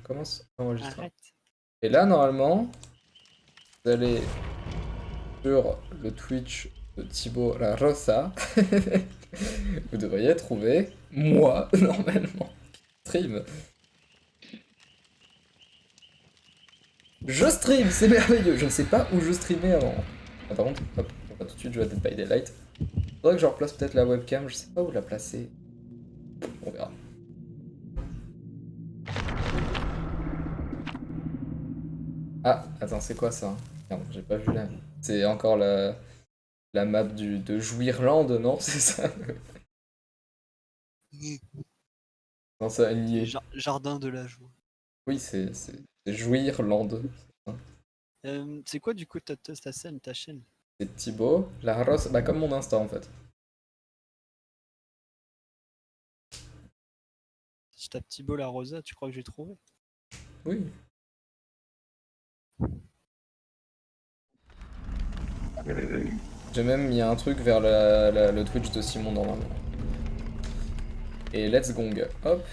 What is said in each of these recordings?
commence l'enregistrement. Arrête. Et là, normalement, vous allez sur le Twitch de Thibaut La Rosa. Vous devriez trouver moi, normalement, stream. Je stream, c'est merveilleux. Je ne sais pas où je streamais avant. Ah, par contre, hop, on va tout de suite jouer à Dead by Daylight. Faudrait que je replace peut-être la webcam, je sais pas où la placer. On verra. Ah, attends, c'est quoi ça? Merde, j'ai pas vu là. C'est encore la map de Jouirland, non? C'est ça? Non, ça a nié. Jardin de la joie. Oui, c'est Jouirland. C'est quoi du coup ta scène, ta chaîne? C'est Thibaut, La Rosa, bah comme mon Insta en fait. Je tape Thibaut La Rosa, tu crois que j'ai trouvé? Oui. J'ai même mis un truc vers le Twitch de Simon normalement. Et let's gong. Hop.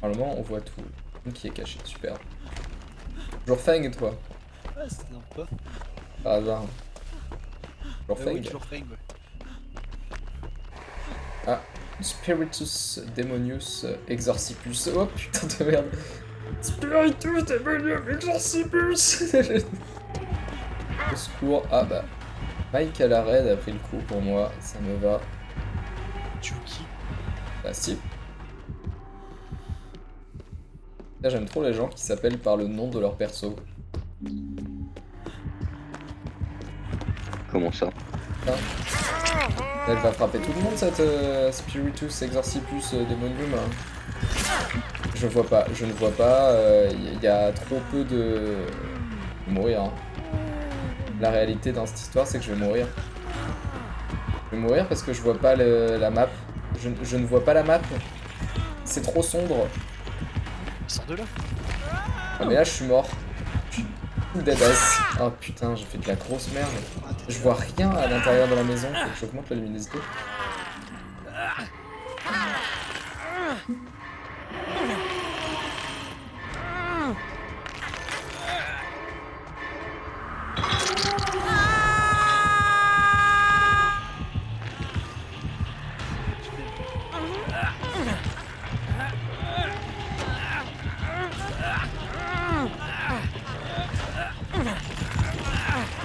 Normalement on voit tout. Qui est caché, super. Toujours Feng toi. Ouais, c'est sympa. Par hasard. Toujours Feng. Oui, toujours Feng, ouais. Ah. Spiritus Demonius Exorcipus. Oh putain de merde. Spiritus Demonius Exorcipus. Au secours. Ah bah. Mike à l'arrêt a pris le coup pour moi. Ça me va. Chucky. Bah si. Là j'aime trop les gens qui s'appellent par le nom de leur perso. Comment ça? Ah. Elle va frapper tout le monde cette Spiritus Exorcipus Demonium. Je vois pas, je ne vois pas, y a trop peu de... Je vais mourir. Hein. La réalité dans cette histoire c'est que je vais mourir. Je vais mourir parce que je vois pas la map. Je ne vois pas la map. C'est trop sombre. Sors de là. Ah mais là je suis mort. Je suis tout deadass. Oh putain, j'ai fait de la grosse merde. Je vois rien à l'intérieur de la maison, faut que j'augmente la luminosité.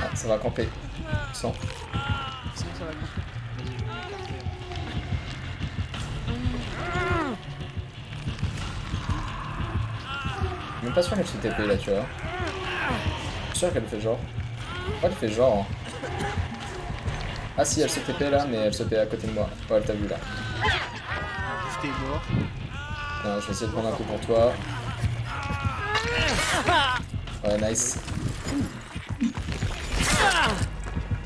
Ah, ça va camper. Sans. Sinon ça va le couper. Vas-y, je vais m'écarter. Je suis même pas sûr qu'elle se TP là, tu vois. Je suis sûr qu'elle fait genre. Oh, elle fait genre. Hein. Ah si, elle se TP là, mais elle se TP à côté de moi. Oh, elle t'a vu là. Bouffe t'es mort. Non, je vais essayer de prendre un coup pour toi. Ouais, nice.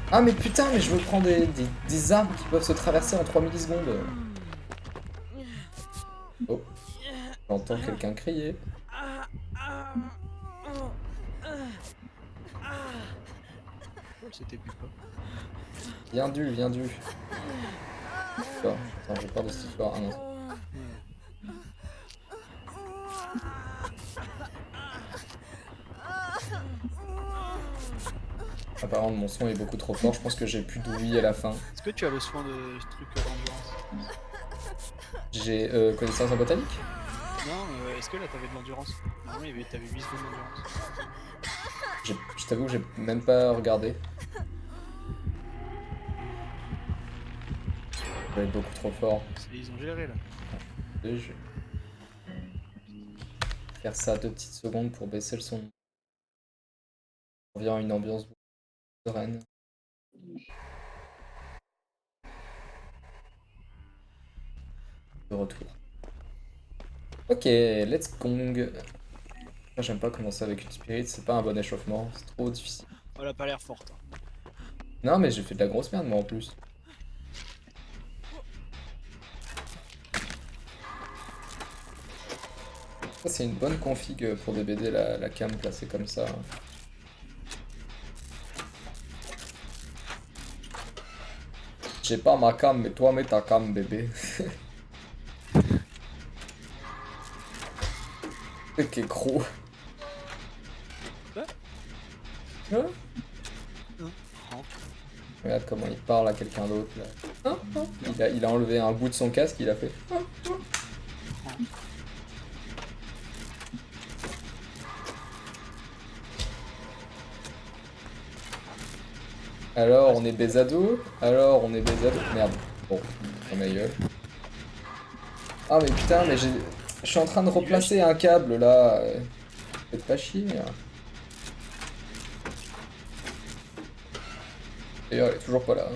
Ah mais putain, mais je veux prendre des armes qui peuvent se traverser en 3 millisecondes. Oh, j'entends quelqu'un crier. C'était plus pas. Viens du. Attends, j'ai peur de cette histoire. Ah non. Apparemment mon son est beaucoup trop fort, je pense que j'ai plus d'ouïe à la fin. Est-ce que tu as le soin de ce truc d'endurance? J'ai connaissance en botanique? Non, mais est-ce que là t'avais de l'endurance? Normalement t'avais 8 secondes d'endurance. Je t'avoue que j'ai même pas regardé. J'avais beaucoup trop fort. Ils ont géré là. Je vais faire ça 2 petites secondes pour baisser le son. On revient à une ambiance sereine. De retour. Ok, let's gong. J'aime pas commencer avec une spirit, c'est pas un bon échauffement, c'est trop difficile. Oh, elle a pas l'air forte. Non mais j'ai fait de la grosse merde moi en plus. Ça c'est une bonne config pour DBD la cam placée comme ça. J'ai pas ma cam mais toi mets ta cam bébé. Ok gros. Hein? Non. Regarde comment il parle à quelqu'un d'autre là. Hein? Hein? Il a enlevé un bout de son casque, il a fait. Hein? Hein? Alors on est Bézado. Alors on est Bézado. Merde. Bon, oh ma gueule. Ah mais putain, mais j'ai. Je suis en train de replacer un câble là. Faites pas chier. Hein. D'ailleurs, elle est toujours pas là. Hein.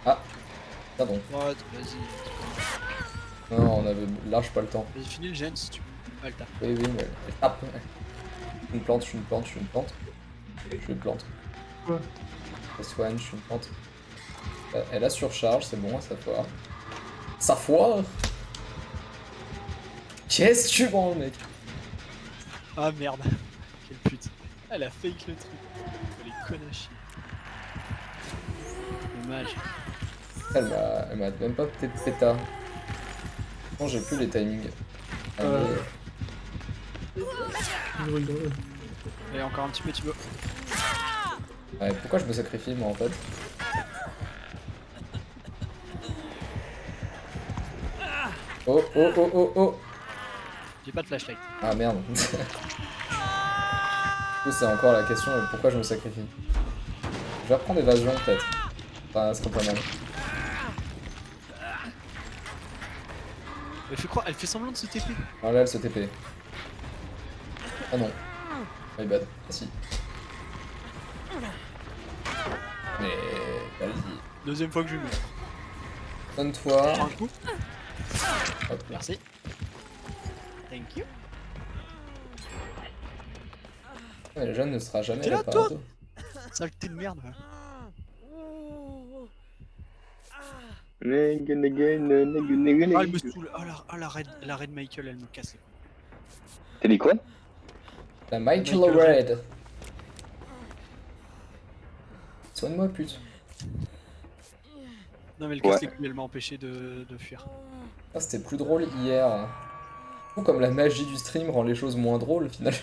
Ah, pardon. Ouais, vas-y. Non, on avait large pas le temps. Vas-y, finis le gène si tu veux. Ah, le taf. Oui, oui, mais elle tape. Je suis une plante, je suis une plante, je suis une plante. Je suis une plante. Quoi? Je soigne, je suis une plante. Elle a surcharge, c'est bon, ça foire. Ça foire? Qu'est-ce que tu branles, mec? Ah merde. Quelle pute. Elle a fake le truc. Elle est conne à chier. Dommage. Elle m'a même pas peut-être péta. Non, j'ai plus les timings. Euh. Allez. Je rigole. Allez, encore un petit peu, Thibaut. Ouais, pourquoi je me sacrifie, moi, en fait? Oh, oh, oh, oh, oh! J'ai pas de flashlight. Ah merde. Du coup, c'est encore la question de pourquoi je me sacrifie. Je vais reprendre évasion peut-être. Enfin, ça serait pas mal. Elle fait semblant de se TP. Ah là, elle se TP. Ah non. My bad. Ah si. Mais vas-y. Deuxième fois que je lui mets. Donne-toi. Prends un coup. Hop. Merci. Thank you. Ouais, le jeune ne sera jamais T'es là, réparateur. Saleté de merde. Va. Ah, elle me saoule. Ah, la Red Michael, elle me casse les couilles. T'as dit quoi? La Michael Michael Red. Soigne-moi, pute. Non, mais elle casse Ouais. les couilles, elle m'a empêché de fuir. Ah, c'était plus drôle hier. Ou comme la magie du stream rend les choses moins drôles, finalement.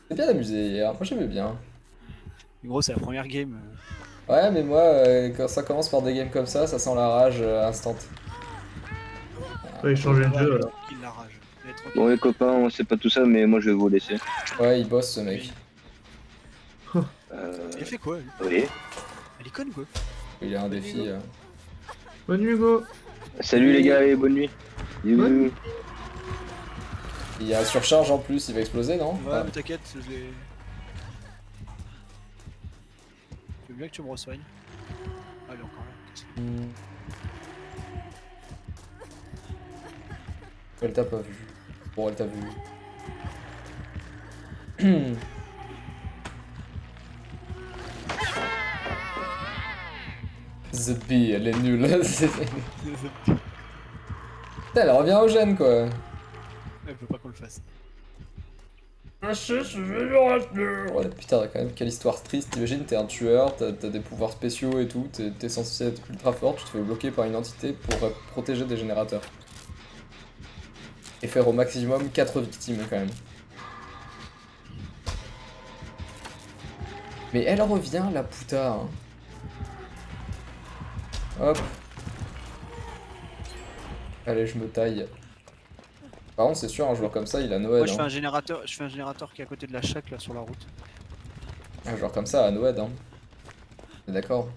C'est bien amusé hier. Moi, j'aimais bien. En gros, c'est la première game. Ouais, mais moi, quand ça commence par des games comme ça sent la rage instant. Ouais, changer de jeu alors. Il la rage. Elle est tranquille. Bon les copains, on sait pas tout ça, mais moi je vais vous laisser. Ouais, il bosse ce mec. Elle fait quoi, elle? Oui. Elle est conne, quoi. Il a un défi. Bonne nuit, Hugo. Salut les gars et bonne nuit. Bisous. Ouais. Il y a surcharge en plus, il va exploser, non? Ouais, Ah. mais t'inquiète, je vais. Je veux bien que tu me resoignes. Ah, elle est encore là. Elle t'a pas vu. Bon, elle t'a vu. The Bee, elle est nulle. Putain, elle revient au gène quoi. Elle veut pas qu'on le fasse. Ouais, putain, quand même, quelle histoire triste. T'imagines, t'es un tueur, t'as des pouvoirs spéciaux et tout, t'es censé être ultra fort, tu te fais bloquer par une entité pour protéger des générateurs. Et faire au maximum 4 victimes quand même. Mais elle revient, la puta. Hein. Hop. Allez, je me taille. Par contre, c'est sûr, un joueur comme ça, il a Noël. Moi, je Hein. fais un générateur qui est à côté de la shack là sur la route. Un joueur comme ça, à Noël. Hein. T'es d'accord?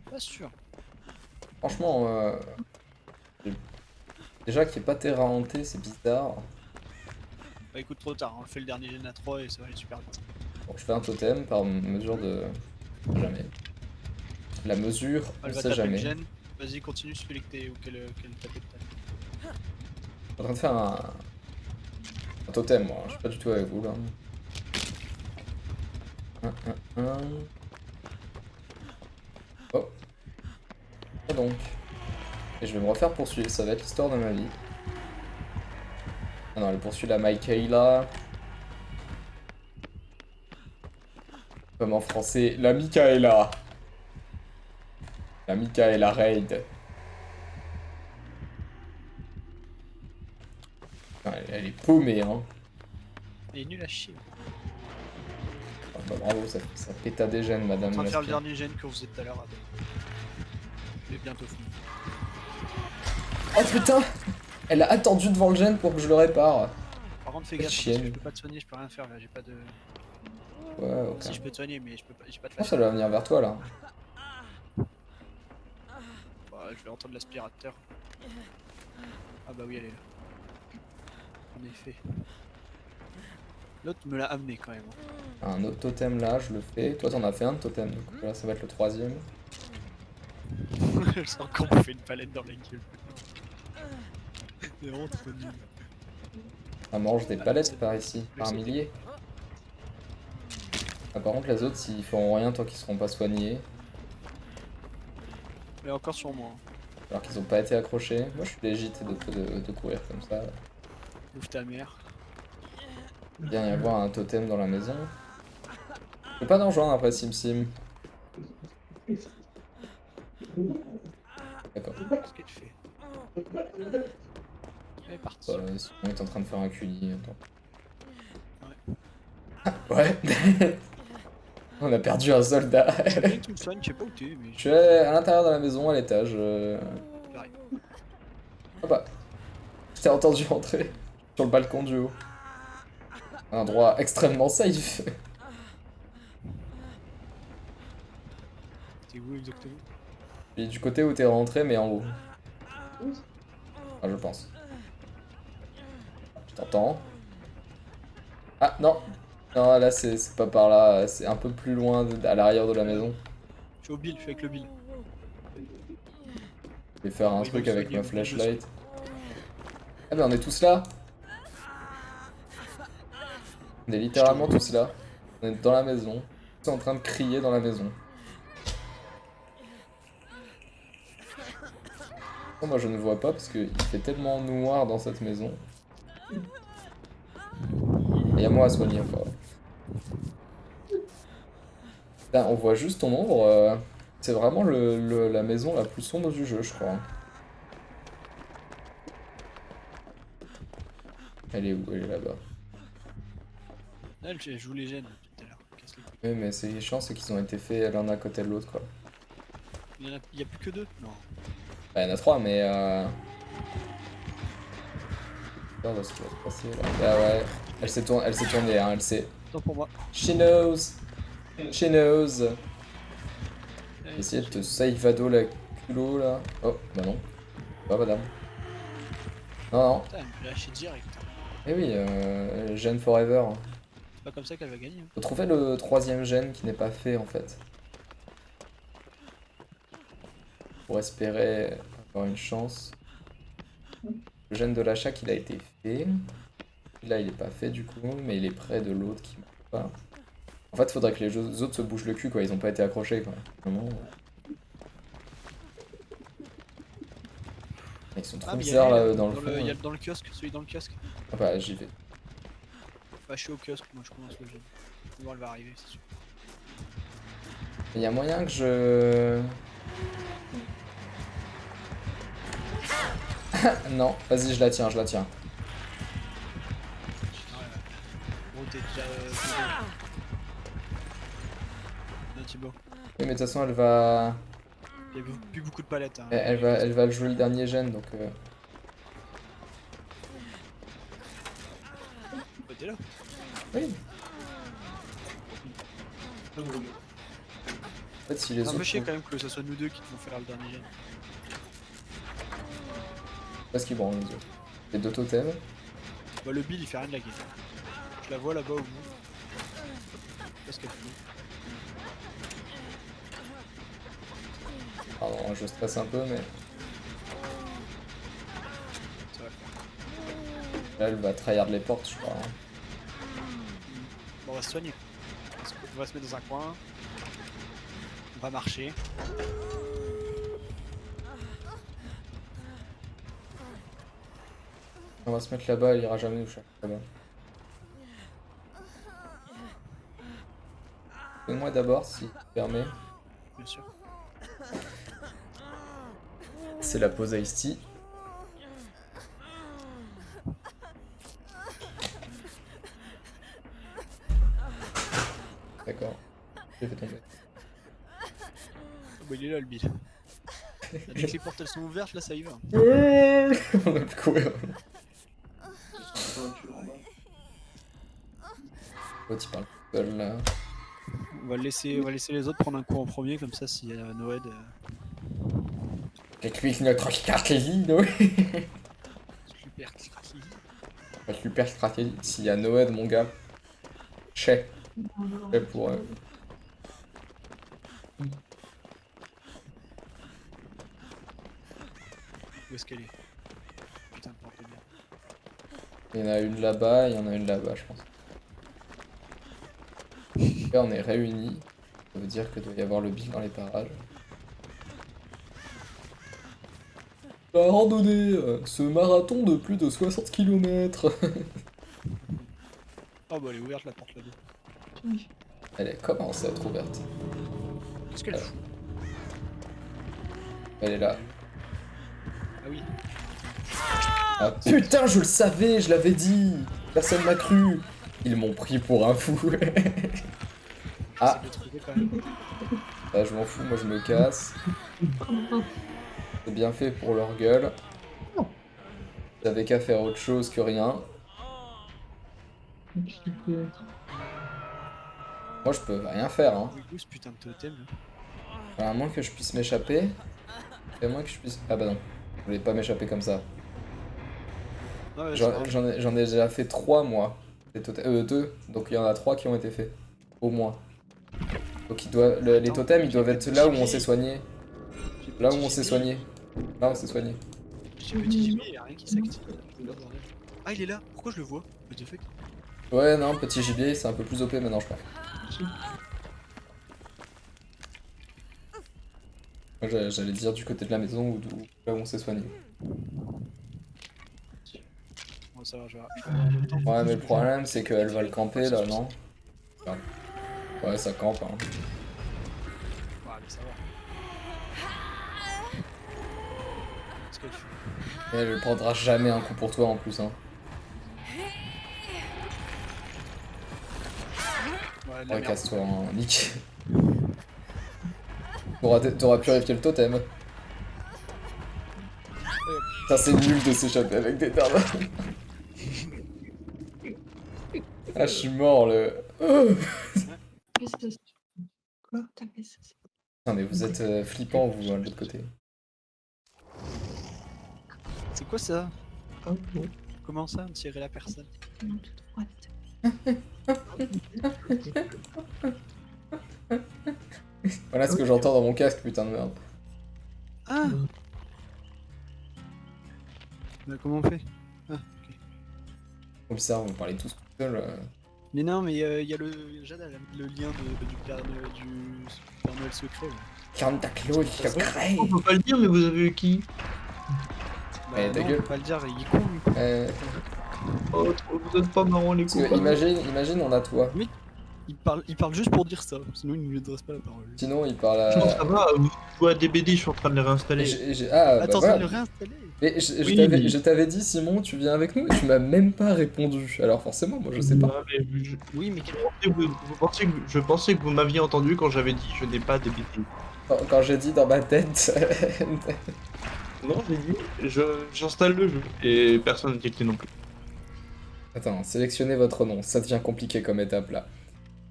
Pas sûr. Franchement, déjà qu'il n'y ait pas terrain hanté, c'est bizarre. Bah écoute, trop tard, on fait le dernier gen à 3 et ça va aller super vite. Bon, je fais un totem par mesure de... Jamais. La mesure, on Elle va sait taper le jamais. gen. Vas-y, continue celui que t'es ou qu'elle tapait tout à l'heure. Je suis en train de faire un totem, moi. Je suis pas du tout avec vous, là. Un. Oh. Et donc. Et je vais me refaire poursuivre, ça va être l'histoire de ma vie. Ah non, elle poursuit la Michaela. Comme en français, la Michaela. La Michaela Raid. Enfin, elle est paumée, hein. Elle est nulle à chier. Ah, bah, bravo, ça péta des gènes, On madame. est en train de faire le l'aspire. dernier gène que vous faisait tout à l'heure. Je vais bientôt fini. Oh putain! Elle a attendu devant le gène pour que je le répare. Par contre, fais gaffe, hein, parce Chienne. que je peux pas te soigner, je peux rien faire là, j'ai pas de. Ouais, ok. Si je peux te soigner, mais je peux pas, j'ai pas de Je pense flash. qu'elle va venir vers toi là. Bah, je vais entendre l'aspirateur. Ah bah oui, elle est là. En effet. L'autre me l'a amené quand même. Hein. Un autre totem là, je le fais. Toi, t'en as fait un de totem, donc là, ça va être le 3ème. Je sens qu'on me fait une palette dans la gueule. C'est vraiment trop nul. Ça mange des palettes par ici, par sauter. milliers. Ah, par contre, les autres, s'ils feront rien tant qu'ils seront pas soignés, Mais encore sur moi. Hein. alors qu'ils ont pas été accrochés. Moi, je suis légit de courir comme ça. Ouvre ta mère. Il vient y avoir un totem dans la maison. Je peux pas nous rejoindre après Sim Sim. D'accord. Qu'est-ce qu'elle fait? Elle est partie. Sinon, il est en train de faire un culi. Attends. Ouais. Ouais. On a perdu un soldat. Quelqu'un qui me soigne, je sais pas où t'es, mais Je suis à l'intérieur de la maison, à l'étage. Pareil. Ah bah. Je t'ai entendu rentrer sur le balcon du haut. Un endroit extrêmement safe. T'es où exactement? Et du côté où t'es rentré, mais en haut. Ah, je pense. Je t'entends. Ah, non. Non, là, c'est pas par là. C'est un peu plus loin, à l'arrière de la maison. Je suis au bill, je suis avec le bill. Je vais faire un Oui, truc donc, avec soigner ma le flashlight. Ah, ben on est tous là. On est littéralement tous là. On est dans la maison. Tous en train de crier dans la maison. Oh, moi je ne vois pas parce qu'il fait tellement noir dans cette maison. Et y a moi à soigner encore. Putain, on voit juste ton ombre. C'est vraiment la maison la plus sombre du jeu, je crois. Elle est où? Elle est là-bas. Là, je joue les gènes tout à l'heure. Casse les couilles. Oui, mais c'est chiant, c'est qu'ils ont été faits l'un à côté de l'autre, quoi. Il y a plus que deux? Non. Bah, il y en a 3, mais Regarde ce qui va se passer là. Bah ouais, elle s'est tournée, hein, elle sait. Attends pour moi. She knows. She knows. Essayer de te save la culot là. Oh, bah non. Pas madame. Non, non. Putain, elle me l'a lâché direct. Eh oui, gène forever. C'est pas comme ça qu'elle va gagner. Hein. Faut trouver le 3ème gène qui n'est pas fait en fait. Pour espérer avoir une chance. Le gène de l'achat il a été fait. Là il est pas fait du coup, mais il est près de l'autre qui marche pas. En fait faudrait que les autres se bougent le cul quoi, ils ont pas été accrochés quoi. Vraiment. Ils sont trop Ah, mais bizarres il y a là dans le fond. Il y a dans le kiosque, celui dans le kiosque. Ah bah j'y vais. Bah, je suis au kiosque, moi je commence le jeu. On va voir, elle va arriver, c'est sûr. Il y a moyen que je... Non, vas-y je la tiens, je la tiens. Putain, gros, t'es déjà. Non, Thibaut. Oui mais de toute façon elle va... Il y a plus beaucoup de palettes. Hein. Elle va jouer le dernier gène donc... Bah, t'es là. Oui. En fait si les C'est un autres... peu chier quand même que ce soit nous deux qui vont faire le dernier gène. Parce qu'ils branlent les autres. Les 2 totems. Bah, le Bill il fait rien de la game. Je la vois là-bas au bout. Qu'est-ce qu'elle fait? Pardon, je stresse un peu mais... Ça va le faire. Là elle va tryhard les portes je crois. Hein. Bon, on va se soigner. On va se mettre dans un coin. On va marcher. On va se mettre là-bas, elle ira jamais nous chercher là-bas. Donne-moi d'abord si tu permets. Bien sûr. C'est la pause Ice-T. là le Bill. Dès que les portes elles sont ouvertes, là ça y va. On a pu courir. Oh, tu parles tout seul là. On va laisser les autres prendre un coup en premier, comme ça s'il y a Noed. Avec notre stratégie, Noël. Super stratégie. Super stratégie. S'il y a Noël, mon gars. Chez pour eux. Où est-ce qu'elle est? Putain de porte bien. Il y en a une là-bas, il y en a une là-bas, je pense. Là, on est réunis. Ça veut dire qu'il doit y avoir le Bill dans les parages. La randonnée, ce marathon de plus de 60 km. Oh bah elle est ouverte la porte là-bas. Elle commence à être ouverte. Qu'est-ce qu'elle fout? Elle est là. Ah oui. Ah putain, je le savais, je l'avais dit. Personne m'a cru. Ils m'ont pris pour un fou. Ah, Je l'ai trouvé quand même. là, je m'en fous, moi je me casse. C'est bien fait pour leur gueule. J'avais qu'à faire autre chose que rien. Moi je peux rien faire, hein. Oui, où ce putain de totem là? Alors, à moins que je puisse m'échapper. À moins que je puisse... Ah bah non, je voulais pas m'échapper comme ça. Ah ouais, J'en ai déjà fait 3 moi. Des 2, donc il y en a 3 qui ont été faits. Au moins. Donc les totems ils doivent être là où on s'est soigné. Là où on s'est soigné. Là on s'est soigné. J'ai petit gibier, y'a rien qui s'active. Ah il est là, pourquoi je le vois? What the fuck? Ouais non, petit gibier c'est un peu plus OP maintenant je crois. Moi j'allais dire du côté de la maison ou là où on s'est soigné. Bon ça va, je vais avoir le temps. Ouais mais le problème c'est qu'elle va le camper là, non? Ouais ça campe hein. Ouais mais ça va. Qu'est-ce qu'elle fait? Elle prendra jamais un coup pour toi en plus hein. Ouais, de la Ouais merde. casse-toi hein, Nick. T'auras pu réveiller le totem. Putain c'est nul de s'échapper avec des dards. Ah je suis mort le... Quoi? Non mais vous êtes flippant vous hein, de l'autre côté. C'est quoi ça? Ah bon. Comment ça, tirer la personne? Voilà ce que j'entends dans mon casque putain de merde. Ah! Bah comment on fait? Ah, ok. Comme ça on parlait tous tout seul. Mais non, mais il y a le... Jade a mis le lien du Père Noël secret là. Cantaclo secret. On peut pas le dire, mais vous avez eu qui? Bah, Ouais, ta non, on gueule. peut pas le dire, il est con lui. Oh, vous êtes pas marrants les Parce que copains. imagine on a toi. Il parle juste pour dire ça, sinon il ne lui adresse pas la parole. Sinon il parle Non, à... ça va, vous jouez à DBD, je suis en train de les réinstaller. Ah bah Attends, voilà. ça le réinstaller. Mais Oui, mais- je t'avais dit Simon tu viens avec nous et tu m'as même pas répondu. Alors forcément moi je sais pas. Ouais, mais Oui, mais je pensais que vous m'aviez entendu quand j'avais dit je n'ai pas DBD. Quand j'ai dit dans ma tête... Non, j'ai dit j'installe le jeu et personne n'a tilté non plus. Attends, sélectionnez votre nom, ça devient compliqué comme étape là.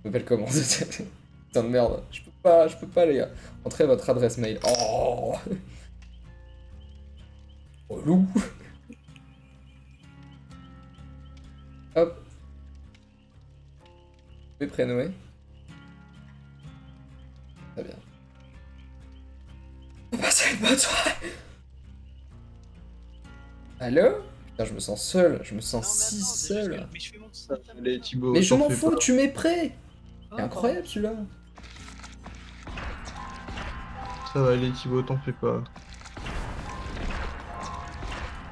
Je m'appelle comment? Putain de merde, je peux pas les gars. Entrez votre adresse mail. Oh relou. Hop. Vous pouvez prénommer. Très bien. Passez une bonne soirée. Allô? Putain, je me sens seul, je me sens si seul. Mais je fais mon Ça, les Thibaut, Mais je t'en m'en fais fous, pas. tu m'es prêt. Ah, C'est incroyable celui-là. Ça va aller Thibaut, t'en fais pas.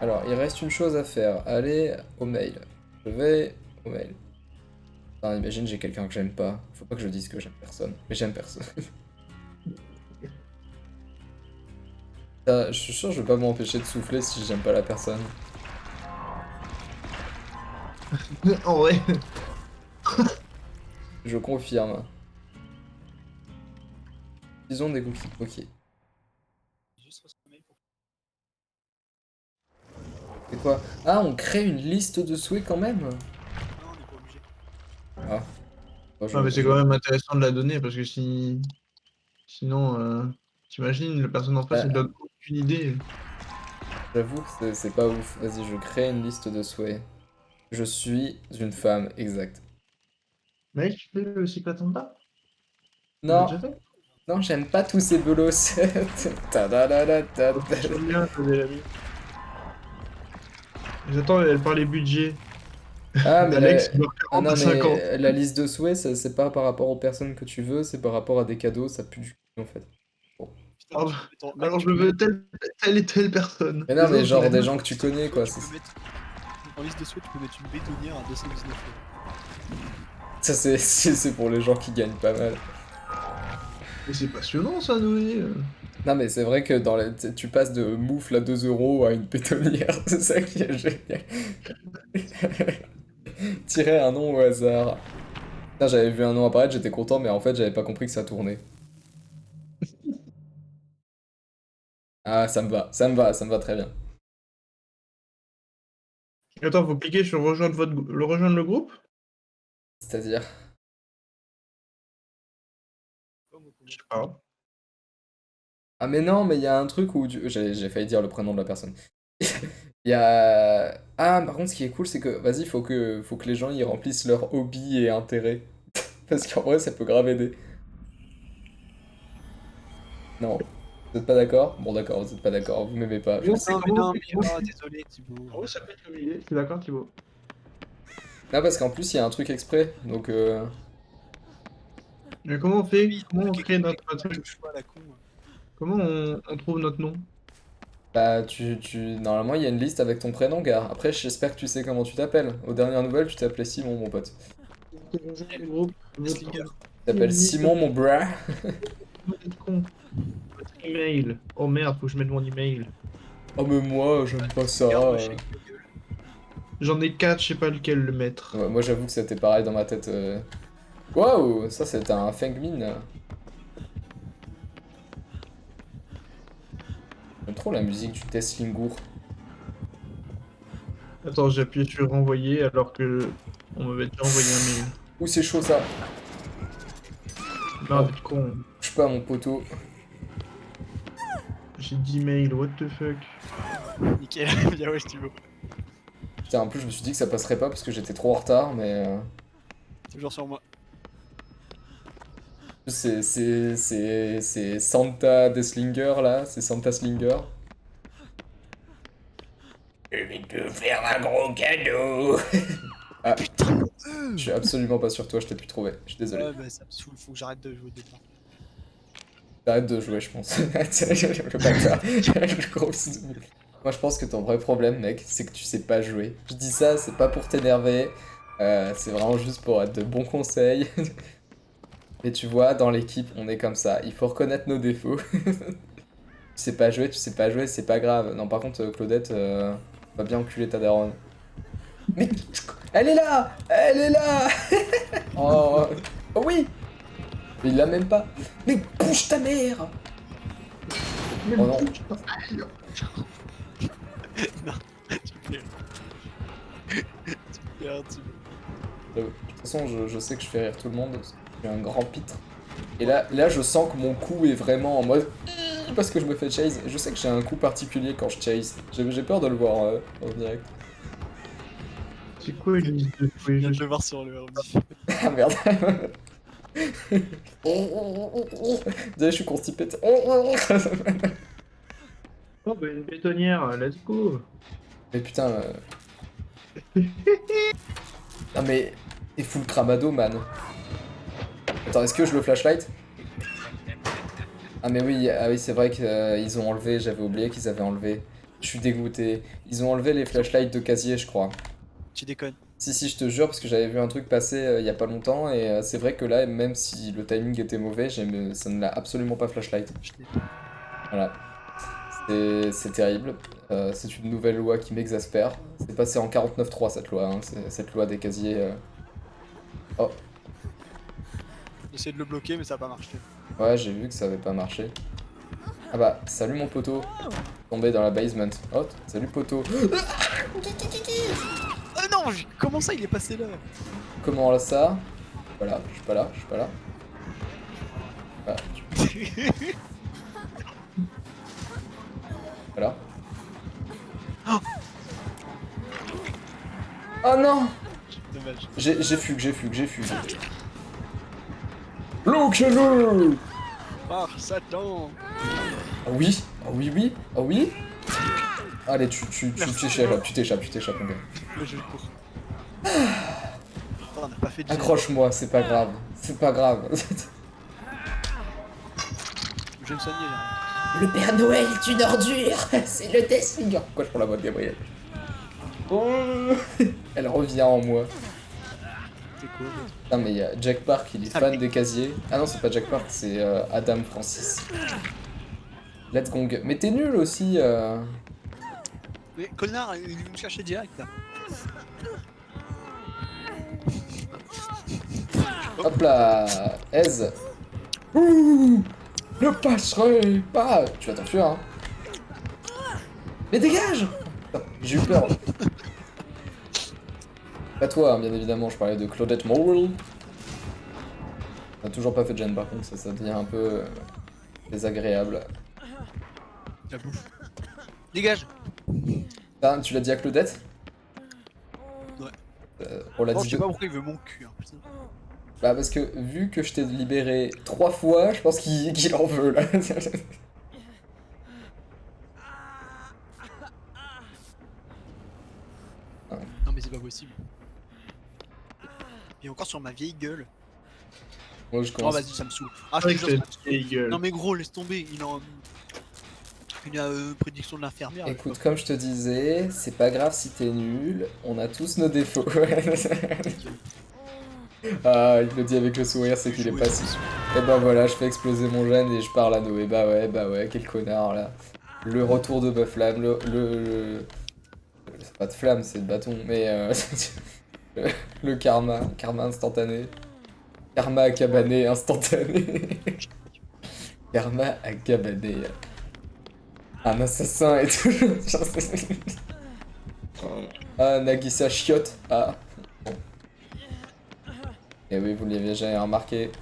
Alors, il reste une chose à faire. Allez au mail. Je vais au mail. Putain, imagine, j'ai quelqu'un que j'aime pas. Faut pas que je dise que j'aime personne. Mais j'aime personne. Je suis sûr que je vais pas m'empêcher de souffler si j'aime pas la personne. En vrai. Je confirme. Ils ont des cookies. Ok. C'est quoi? Ah, on crée une liste de souhaits quand même? Non, on n'est pas obligé. Ah. Moi, je- Non, mais c'est je- quand même intéressant de la donner parce que si. Sinon, t'imagines, la personne en face, elle donne aucune idée. J'avoue que c'est pas ouf. Vas-y, je crée une liste de souhaits. Je suis une femme, exact. Mec, tu fais le Secret Santa? Tu l'as Non, déjà fait? non, j'aime pas tous ces bolos. Ta-da-da-da-da-da. J'aime bien, ça, des amis. J'attends, elle parlait budget. Ah, mais Alex, il doit ah 40 non, à 50. mais la liste de souhaits, c'est pas par rapport aux personnes que tu veux, c'est par rapport à des cadeaux, ça pue du cul en fait. Putain, Alors, tu peux mettre en- alors tu je peux veux mettre- telle et telle personne. Mais non, Les mais autres, genre les des autres, gens que tu connais quoi. Tu peux mettre- En liste de souhaits, tu peux mettre une bétonnière à 219 euros. Ça, c'est pour les gens qui gagnent pas mal. Mais c'est passionnant ça, Noé. Non, mais c'est vrai que tu passes de moufle à 2 euros à une pétonnière, c'est ça qui est génial. Tirer un nom au hasard. Putain, j'avais vu un nom apparaître, j'étais content, mais en fait, j'avais pas compris que ça tournait. Ah, ça me va, ça me va, ça me va très bien. Attends, faut cliquer sur rejoindre le groupe? C'est-à-dire. Je sais pas. Ah, mais non, mais il y a un truc où. J'ai failli dire le prénom de la personne. Il y a. Ah, par contre, ce qui est cool, c'est que. Vas-y, faut que les gens y remplissent leurs hobbies et intérêts. Parce qu'en vrai, ça peut grave aider. Non. Vous êtes pas d'accord? Bon, d'accord, vous êtes pas d'accord, vous m'aimez pas. Non, Non, mais non, mais oh, désolé, Thibaut. Oh, ça peut être comme idée. C'est d'accord, Thibaut. Non, parce qu'en plus, il y a un truc exprès, donc. Mais comment on fait? Oui, Comment on quelqu'un crée qui notre fait truc? le choix à la con. Comment on trouve notre nom? Bah, normalement, il y a une liste avec ton prénom, gars. Après, j'espère que tu sais comment tu t'appelles. Aux dernières nouvelles, tu t'appelais Simon, mon pote. Le groupe. Slinger. Tu t'appelles Simon, mon bras. Vous êtes con. Votre email. Oh merde, faut que je mette mon email. Oh, mais moi, j'aime pas ça. Regarde, je sais que Google. J'en ai 4, je sais pas lequel le mettre. Ouais, moi, j'avoue que c'était pareil dans ma tête. Waouh, ça, c'était un Fengmin. J'aime trop la musique du Teslingour. Attends, j'ai appuyé sur renvoyer alors que on m'avait déjà envoyé un mail. Ouh, c'est chaud, ça. Non, t'es con. Touche pas, mon poteau. J'ai 10 mails, what the fuck. Nickel, bien ouais, Thibaut. Putain, en plus, je me suis dit que ça passerait pas parce que j'étais trop en retard, mais. Toujours sur moi. C'est Santa Deslinger là, c'est Santa Slinger. Je vais te faire un gros cadeau. Ah, je suis absolument pas sur toi, je t'ai plus trouvé, je suis désolé. Ouais, bah ça me saoule, faut que j'arrête de jouer au départ. T'arrêtes de jouer, je pense. Le bâtard, le gros fils de mille. Moi, je pense que ton vrai problème, mec, c'est que tu sais pas jouer. Je dis ça, c'est pas pour t'énerver, c'est vraiment juste pour être de bons conseils. Et tu vois, dans l'équipe, on est comme ça. Il faut reconnaître nos défauts. Tu sais pas jouer, c'est pas grave. Non, par contre, Claudette, va bien enculer ta daronne. Mais elle est là! Elle est là! Oh, oh oui! Mais il l'a même pas. Mais bouge ta mère! Oh non. Tu plais. Tu plais, Thibaut. De toute façon, je sais que je fais rire tout le monde. Parce que je suis un grand pitre. Et là, je sens que mon coup est vraiment en mode. Parce que je me fais chase. Je sais que j'ai un coup particulier quand je chase. J'ai peur de le voir en direct. C'est quoi une liste de Je souhaits? viens de le voir sur le ordi. Ah merde. Désolé, je suis constipé. Oh bah une bétonnière, let's go. Mais putain. Non mais. T'es full cramado, man. Attends, est-ce que je le flashlight? Ah mais oui, c'est vrai qu'ils ont enlevé, j'avais oublié qu'ils avaient enlevé. Je suis dégoûté. Ils ont enlevé les flashlights de casier, je crois. Tu déconnes. Si, je te jure, parce que j'avais vu un truc passer il y a pas longtemps, et c'est vrai que là, même si le timing était mauvais, ça ne l'a absolument pas flashlight. Je l'ai. Voilà. C'est terrible. C'est une nouvelle loi qui m'exaspère. C'est passé en 49.3 cette loi, hein. Cette loi des casiers. Oh, J'ai essayé de le bloquer, mais ça a pas marché. ouais, j'ai vu que ça avait pas marché. Ah bah, salut mon poteau. Tombé dans la basement. Oh, salut poteau. Ah non, comment ça il est passé là? Comment ça? Voilà, je suis pas là, je suis pas là. Ah, voilà. Oh non! Dommage. J'ai fugue. Look chez nous! Ah, Satan! Ah oui, ah oui. Allez, tu t'échappes, mon gars. Mais je cours. Oh, on n'a pas fait de Accroche-moi, c'est pas grave. Je vais me soigner là. Le Père Noël est une ordure. C'est le Deathfinger. Pourquoi je prends la voix de Gabriel? Oh, elle revient en moi. C'est quoi? Putain, mais il y a Jack Park, il est fan des casiers. Ah non, c'est pas Jack Park, c'est Adam Francis. Let's go. Mais t'es nul aussi. Mais connard, il me cherchait direct là. Hop là, aise. Ouh, ne passerai pas. Tu vas t'enfuir, hein. Mais dégage. J'ai eu peur. Pas toi, hein, bien évidemment, je parlais de Claudette Morrill. On a toujours pas fait de gêne par contre, ça devient un peu désagréable. La bouffe. Dégage! Ah, tu l'as dit à Claudette? Ouais. On l'a Bon, dit. je sais pas pourquoi il veut mon cul. Hein, putain. Bah parce que vu que je t'ai libéré 3 fois, je pense qu'il en veut là. Non mais c'est pas possible. Et encore sur ma vieille gueule. Moi je Oh commence. vas-y, ça me saoule. Ah, C'est je vrai te que jure, c'est une vieille gueule. non mais gros, laisse tomber. Il a une prédiction de l'infirmière. là, Écoute, je comme je te disais, c'est pas grave si t'es nul, on a tous nos défauts. Ah, il le dit avec le sourire, c'est qu'il est pas si. Et bah voilà, je fais exploser mon gène et je parle à Noé. Bah ouais, quel connard là. Le retour de Bufflam, c'est pas de flamme, c'est de bâton, mais le karma instantané. Karma à cabané instantané. Karma à cabané. Un assassin et tout. Ah, Nagisa chiotte. Ah. Bon. Et oui, vous l'avez jamais remarqué.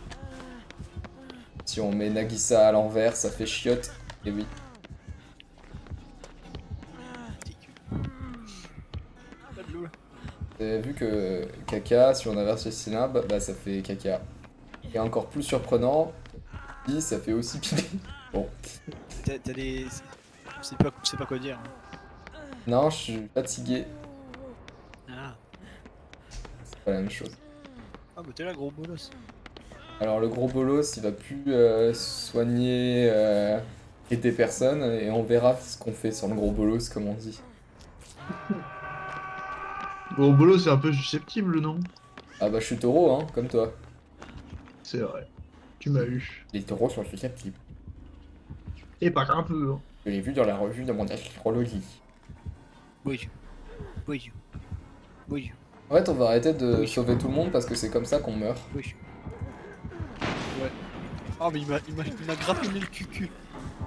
Si on met Nagisa à l'envers, ça fait chiotte. Et oui. Vous avez vu que caca, si on inverse les syllabes, bah ça fait caca. Et encore plus surprenant, pipi, ça fait aussi pipi. Bon. T'as des. Je sais pas quoi dire. Hein. Non, je suis fatigué. Ah. C'est pas la même chose. Ah bah t'es là, gros bolos. Alors le gros bolos, il va plus soigner aider personne et on verra ce qu'on fait sur le gros bolos, comme on dit. Gros boulot, c'est un peu susceptible, non? Ah bah je suis taureau, hein, comme toi. C'est vrai. Tu m'as eu. Les taureaux sont susceptibles. Et pas qu'un peu, hein. Je l'ai vu dans la revue de mon astrologie. Oui. Oui. Oui. En fait, on va arrêter de Oui. sauver tout le monde parce que c'est comme ça qu'on meurt. Oui. Ouais. Ah mais il m'a grappiné le cucu.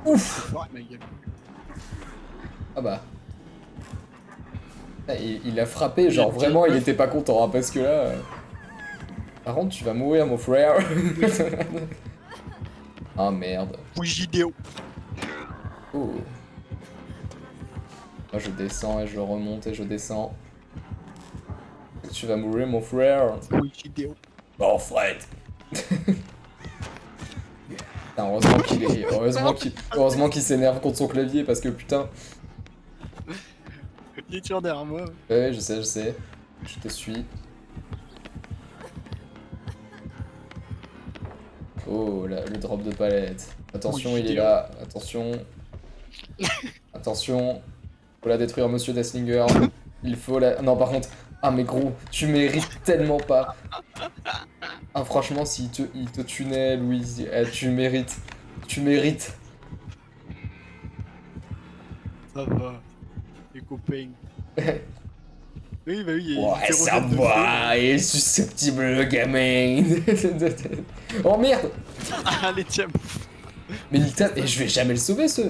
Ouf! Ouais, ma gueule. Ah bah. Ah, il a frappé, genre vraiment il était pas content, hein, parce que là... Par contre, tu vas mourir, mon frère. Ah merde. Oui, Jidéo. Oh. Moi je descends et je remonte et je descends. Tu vas mourir, mon frère. Oui, Jidéo. Bon, Fred. Putain, heureusement qu'il s'énerve contre son clavier parce que putain. Il est toujours derrière moi. Ouais, je sais. Je te suis. Oh, là, le drop de palette. Attention, Oui, il est là. Attention. Attention. Faut la détruire, monsieur Desslinger. Il faut la... Non, par contre... Ah, mais gros, tu mérites tellement pas. Ah, franchement, il te tunait, Louise, tu mérites. Tu mérites. Ça va. Les copains. Oui, bah oui. Ouais, ça va, il est susceptible, le gamin. Oh merde. Allez, tiens. Mais il t'a... Et je vais jamais le sauver, ce...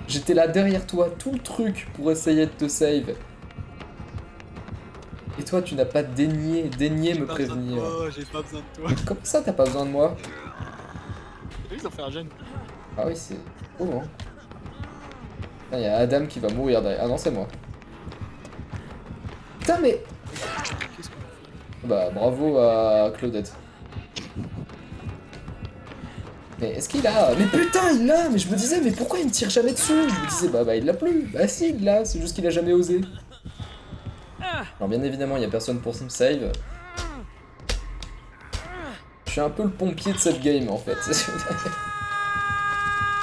J'étais là derrière toi, tout le truc, pour essayer de te save. toi, tu n'as pas daigné J'ai me pas besoin de prévenir. toi, j'ai pas besoin de toi. Comment ça, t'as pas besoin de moi? Ils ont fait un jeune. Ah oui, c'est... Oh, hein. Il y a Adam qui va mourir derrière. Ah non, c'est moi. Putain, mais... Qu'est-ce qu'on a fait? Bah, bravo à Claudette. Mais est-ce qu'il a... Mais putain, il l'a. Mais je me disais, mais pourquoi il me tire jamais dessus? Je me disais, bah il l'a plus. Bah si, il l'a, c'est juste qu'il a jamais osé. Alors bien évidemment, il y a personne pour me save. Je suis un peu le pompier de cette game, en fait.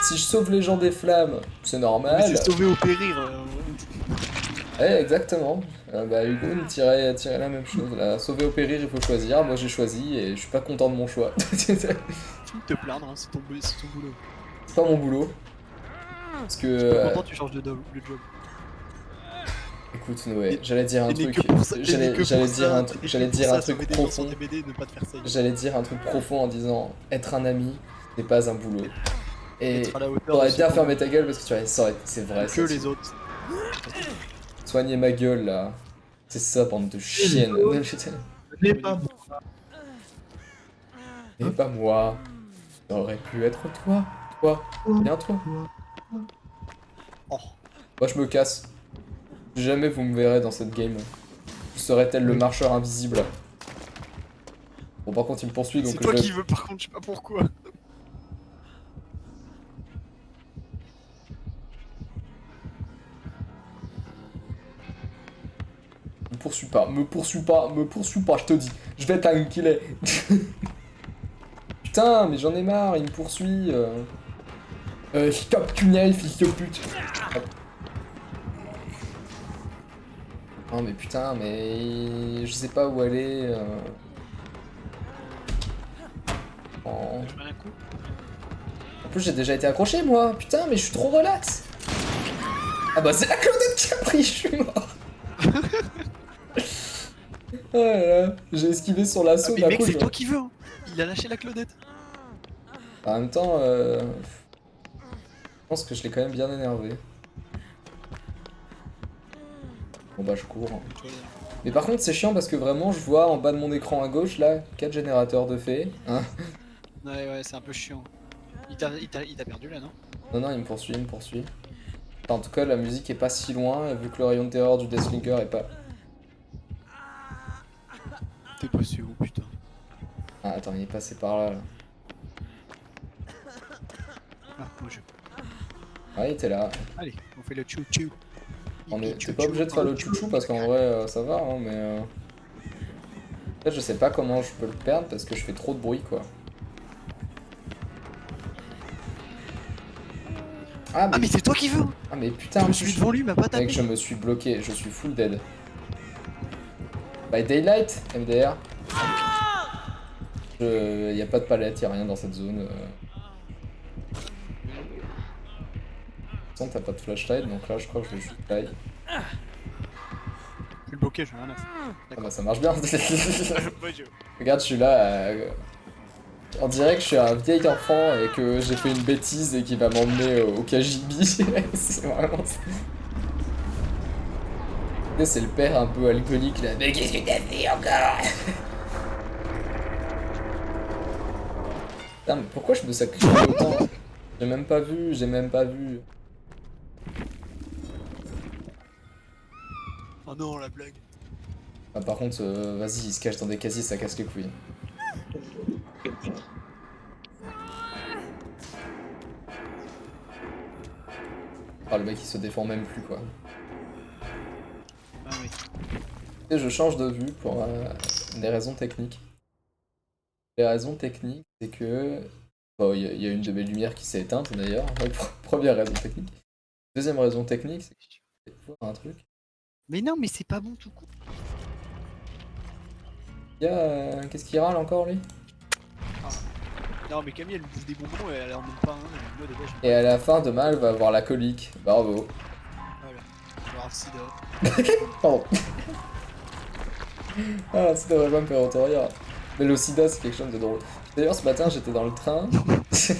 Si je sauve les gens des flammes, c'est normal. Mais c'est sauvé au périr. Ouais, exactement. Bah Hugo me tirait la même chose. Là, sauver au périr, il faut choisir. Moi j'ai choisi et je suis pas content de mon choix. C'est Tu peux te plaindre, hein, c'est ton boulot. pas mon boulot. Parce Pas que... content, tu changes de job. Écoute Noé, j'allais dire un Et n'est truc. que pour ça- et n'est que J'allais pour dire ça- un truc. et J'allais que pour dire ça, un truc sauver des gens profond. sur DBD, ne pas te faire save. J'allais dire un truc profond en disant être un ami n'est pas un boulot. Et Être à la hauteur t'aurais de bien ce fermé ta gueule parce que tu aurais... C'est vrai. que ça, les autres. Soignez ma gueule là. C'est ça, bande de chiennes. Ce n'est pas bon. Et pas moi. Ça aurait pu être toi. Toi. Bien toi. Oh. Moi je me casse. Jamais vous me verrez dans cette game. Je serai tel le marcheur invisible. Bon par contre il me poursuit donc C'est toi je vais... qui veux, par contre, je sais pas pourquoi. Me poursuis pas, je te dis. Je vais t'enculer. Putain, mais j'en ai marre, il me poursuit. Stop tunnel, fils de pute. Oh mais putain, mais je sais pas où aller. Oh. Je mets un coup. En plus j'ai déjà été accroché moi. Putain, mais je suis trop relax. Ah bah c'est la Claudette qui a pris, je suis mort. Oh là là, j'ai esquivé sur l'assaut Mais d'un mec, coup. c'est je- toi qui veux, hein. Il a lâché la Claudette. En même temps, je pense que je l'ai quand même bien énervé. Bon bah je cours. Mais par contre c'est chiant parce que vraiment je vois en bas de mon écran à gauche là 4 générateurs de fées. Hein. Ouais, c'est un peu chiant. Il t'a perdu là, non? Non, il me poursuit, Enfin, en tout cas la musique est pas si loin vu que le rayon de terreur du Deathlinker est pas... T'es passé où, putain? Ah attends, il est passé par là. Ah, moi je. Ouais, il était là. Allez, on fait le chou-chou. T'es pas obligé de faire le chouchou parce qu'en vrai ça va, hein, mais... En fait je sais pas comment je peux le perdre parce que je fais trop de bruit quoi. Ah, mais c'est toi qui veux! Ah mais putain, Je me suis devant lui, m'a pas tapé. mec, je me suis bloqué, je suis full dead. By Daylight, MDR. Y a pas de palette, y a rien dans cette zone. De toute façon, t'as pas de flashlight, donc là je crois que je vais juste fly. Je suis bloqué, je vais rien à faire. Ah bah ça marche bien. Bonjour. Regarde, je suis là. On dirait que je suis un vieil enfant et que j'ai fait une bêtise et qu'il va m'emmener au KGB. C'est vraiment ça. C'est le père un peu alcoolique là. Mais qu'est-ce que t'as fait encore? Putain, mais pourquoi je me sacrifie autant? J'ai même pas vu. Oh non, la blague. Ah, par contre, vas-y, il se cache dans des casiers, ça casse les couilles. Ah, le mec il se défend même plus quoi. Ah oui. Et je change de vue pour des raisons techniques. Les raisons techniques, c'est que... Bon, il y a une de mes lumières qui s'est éteinte d'ailleurs. Première raison technique. Deuxième raison technique, c'est que je vais voir un truc. Mais non, mais c'est pas bon tout coup. Il y a... Qu'est-ce qu'il râle encore lui? Non, mais Camille elle bouffe des bonbons et elle en donne pas un. Moi déjà j'ai. Et à la fin, demain, elle va avoir la colique. Bravo. Voilà. Je vais avoir le sida. Pardon. Ah, ça devrait pas me faire autant rire. Mais le sida, c'est quelque chose de drôle. D'ailleurs, ce matin, j'étais dans le train. Ça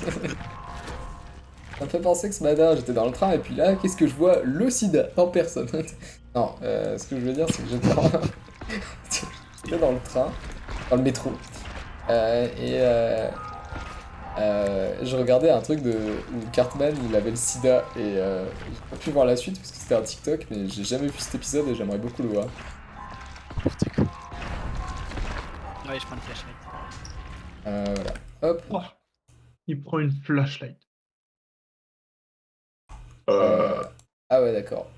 me fait penser que ce matin, j'étais dans le train et puis là, qu'est-ce que je vois? Le sida en personne. Non, ce que je veux dire, c'est que j'étais J'étais dans le train, dans le métro, et je regardais un truc où Cartman il avait le sida et j'ai pas pu voir la suite parce que c'était un TikTok, mais j'ai jamais vu cet épisode et j'aimerais beaucoup le voir. Ouais, je prends une flashlight. Voilà. Hop. Oh, il prend une flashlight. Ah ouais, d'accord.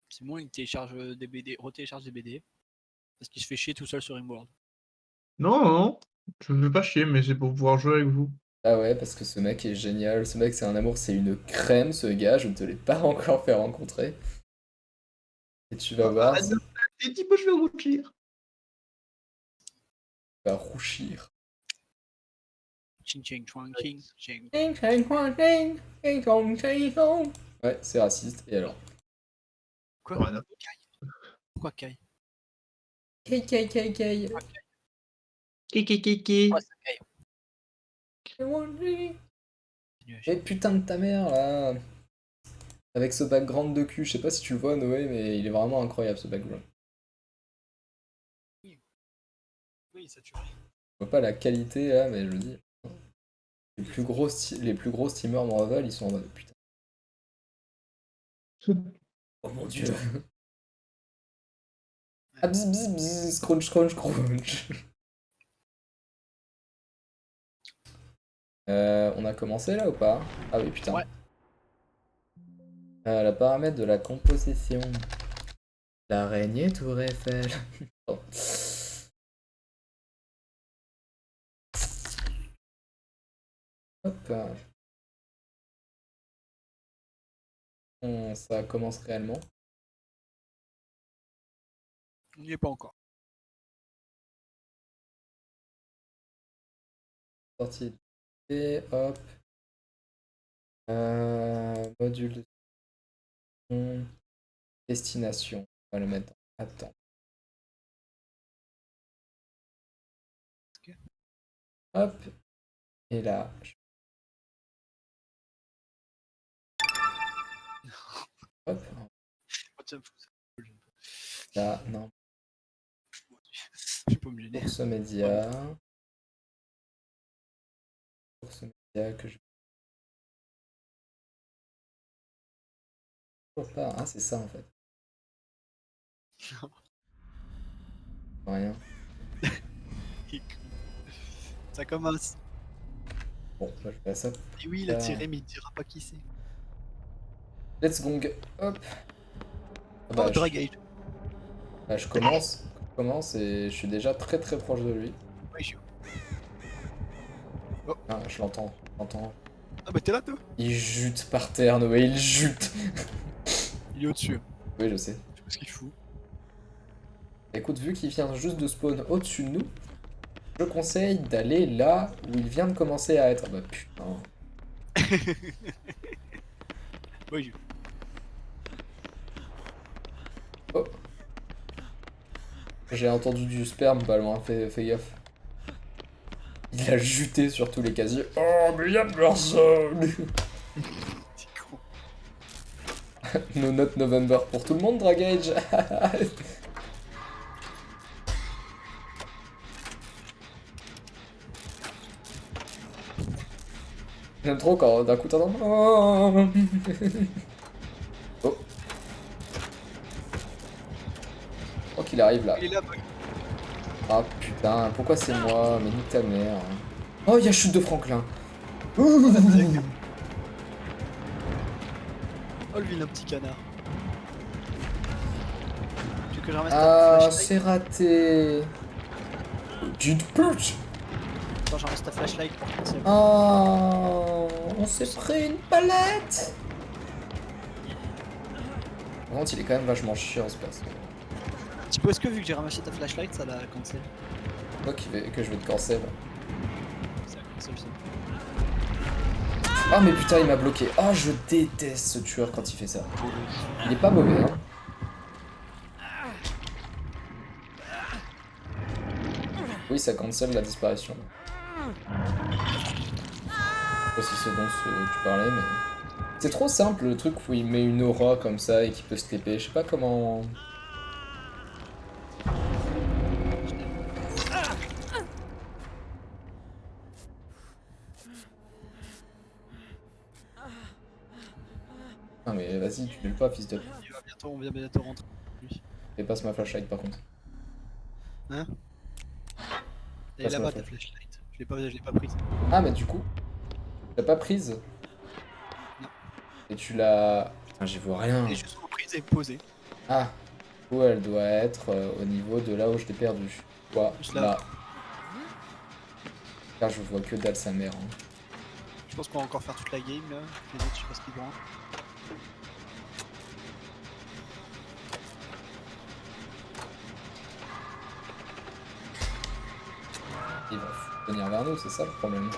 C'est moi, il télécharge des BD, retélécharge des BD. Parce qu'il se fait chier tout seul sur Rimworld. Non, non, je me fais pas chier, mais c'est pour pouvoir jouer avec vous. Ah ouais, parce que ce mec est génial. Ce mec, c'est un amour, c'est une crème, ce gars. Je ne te l'ai pas encore fait rencontrer. Et tu vas voir, Arrête ça de et dis-moi, je vais rougir. va rougir. Ching ching chwang ching ching. Ouais, c'est raciste. Et alors? Quoi? Rien à Pourquoi Kai? KKKK. Kiki. Ouais, c'est Kai. Mais putain de ta mère, là. Avec ce background de cul, je sais pas si tu le vois, Noé, mais il est vraiment incroyable, ce background. Oui, ça tue. Je vois pas la qualité, là, mais je le dis. Les plus gros streamers Marvel, ils sont en mode putain. Oh mon dieu. Ah, bzz, bzz, bzz, scrunch, scrunch, scrunch. On a commencé là ou pas? Ah oui, putain. Ouais. Le paramètre de la composition. L'araignée Tour Eiffel. Bon. Hop. Ça commence réellement. On n'y est pas encore. Sortie. Et hop. Module de destination. On va le mettre en attends. Ok. Hop. Et là. Hop. Oh, tiens, faut- Là, non. Je vais pas me gêner. Source média. Source média que je. Toujours pas. Ah, c'est ça en fait. Rien. Ça commence. Bon, bah, je fais ça. Et oui, il a tiré, mais il dira pas qui c'est. Let's gong. Hop. Ah Oh, bah, Drag Age. je commence et je suis déjà très très proche de lui. Ouais, je suis. Ah, je l'entends. Ah bah t'es là, toi? Il jute par terre, Noé, il jute. Il est au-dessus. Oui, je sais. Je sais pas ce qu'il fout. Écoute, vu qu'il vient juste de spawn au-dessus de nous, je conseille d'aller là où il vient de commencer à être. Ah bah putain. Ouais, je... Oh. J'ai entendu du sperme pas loin, fais gaffe. Il a juté sur tous les casiers. Oh, mais y'a personne. T'es con. No Not November pour tout le monde, Drag Age. J'aime trop quand d'un coup t'entends. Oh. Oh. Oh qu'il arrive là. Il est là, bug. Ah putain, pourquoi c'est moi? Mais nique ta mère. Oh, il y a chute de Franklin. Oh, le vilain petit canard. Tu veux que je ramasse ta Ah, flashlight? c'est raté. Petite pute. Attends, je ramasse ta flashlight pour que ça... Oh, on s'est pris une palette. Par contre, il est quand même vachement chiant ce perso. Tu peux, est-ce que vu que j'ai ramassé ta flashlight, ça l'a cancel? Toi que je vais te cancel. Ça a cancel ça. Ah mais putain, il m'a bloqué. Ah, je déteste ce tueur quand il fait ça. Il est pas mauvais, hein. Oui, ça cancel la disparition. Je sais pas si c'est dont tu parlais, mais... C'est trop simple le truc où il met une aura comme ça et qu'il peut se TP. Je sais pas comment... Vas-y, tu nul pas, fils de... On vient bientôt rentrer. Lui. Et passe ma flashlight par contre. Hein? Elle est Passe-moi là-bas la ta flashlight. Je l'ai pas prise. Ah, mais du coup, tu l'as pas prise? Non. Et tu l'as... Putain, j'y vois rien. Elle est juste reprise et posée. Ah, où elle doit être au niveau de là où je l'ai perdu. Quoi? Juste Là. là. Car je vois que dalle sa mère. Hein. Je pense qu'on va encore faire toute la game là. Les autres, je sais pas ce qu'ils vont. Ils vont venir vers nous, c'est ça le problème.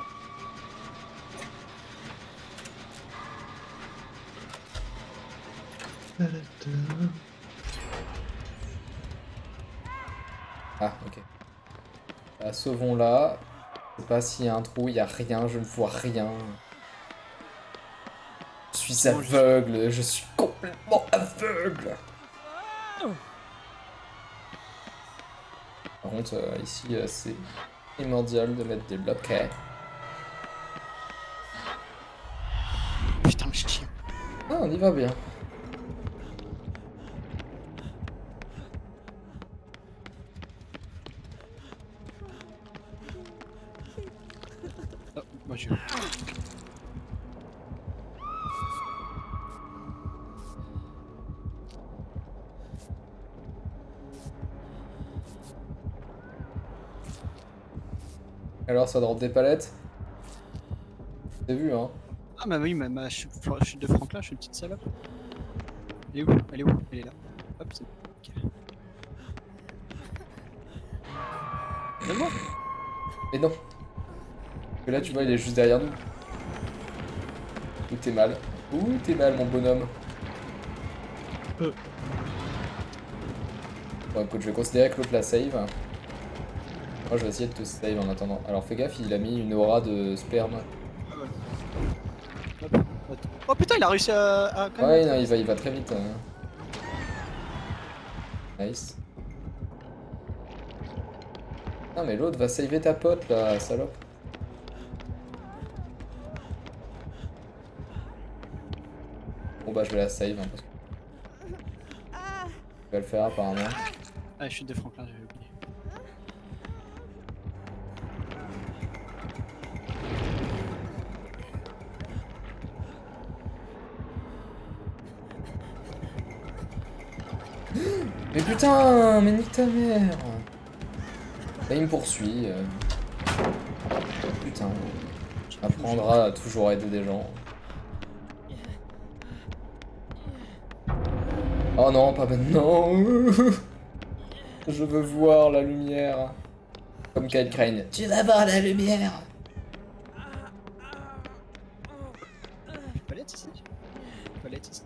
Ah, ok. Sauvons-la. Je sais pas s'il y a un trou, il y a rien, je ne vois rien. Je suis aveugle, je suis complètement aveugle. Par contre, ici, c'est primordial de mettre des blocs. Putain, le chien. Ah, on y va bien. Oh, moi je. Alors, ça drop des palettes. T'as vu, hein? Ah bah oui, ma chute de Franklin, je suis une petite salope. Elle est où? Elle est où? Elle est là. Hop, c'est... Ok. Donne-moi. Mais non. Parce que là, tu vois, il est juste derrière nous. Où t'es mal? Où t'es mal, mon bonhomme? Bon, écoute, je vais considérer que l'autre la save. Moi, je vais essayer de te save en attendant. Alors, fais gaffe, il a mis une aura de sperme. Hop, attends. Oh putain, il a réussi à quand même Ouais, non, il va très vite. Nice. Non, mais l'autre va saver ta pote, là, salope. Bon, bah, je vais la save, hein, parce que... Je vais le faire, apparemment. Ah, chute de Franklin, j'avais oublié. Mais putain, mais nique ta mère. Là, il me poursuit. Putain. Apprendra à toujours aider des gens. Oh non, pas maintenant. Je veux voir la lumière. Comme Kyle Crane. Tu vas voir la lumière. Palette ici. Palette ici.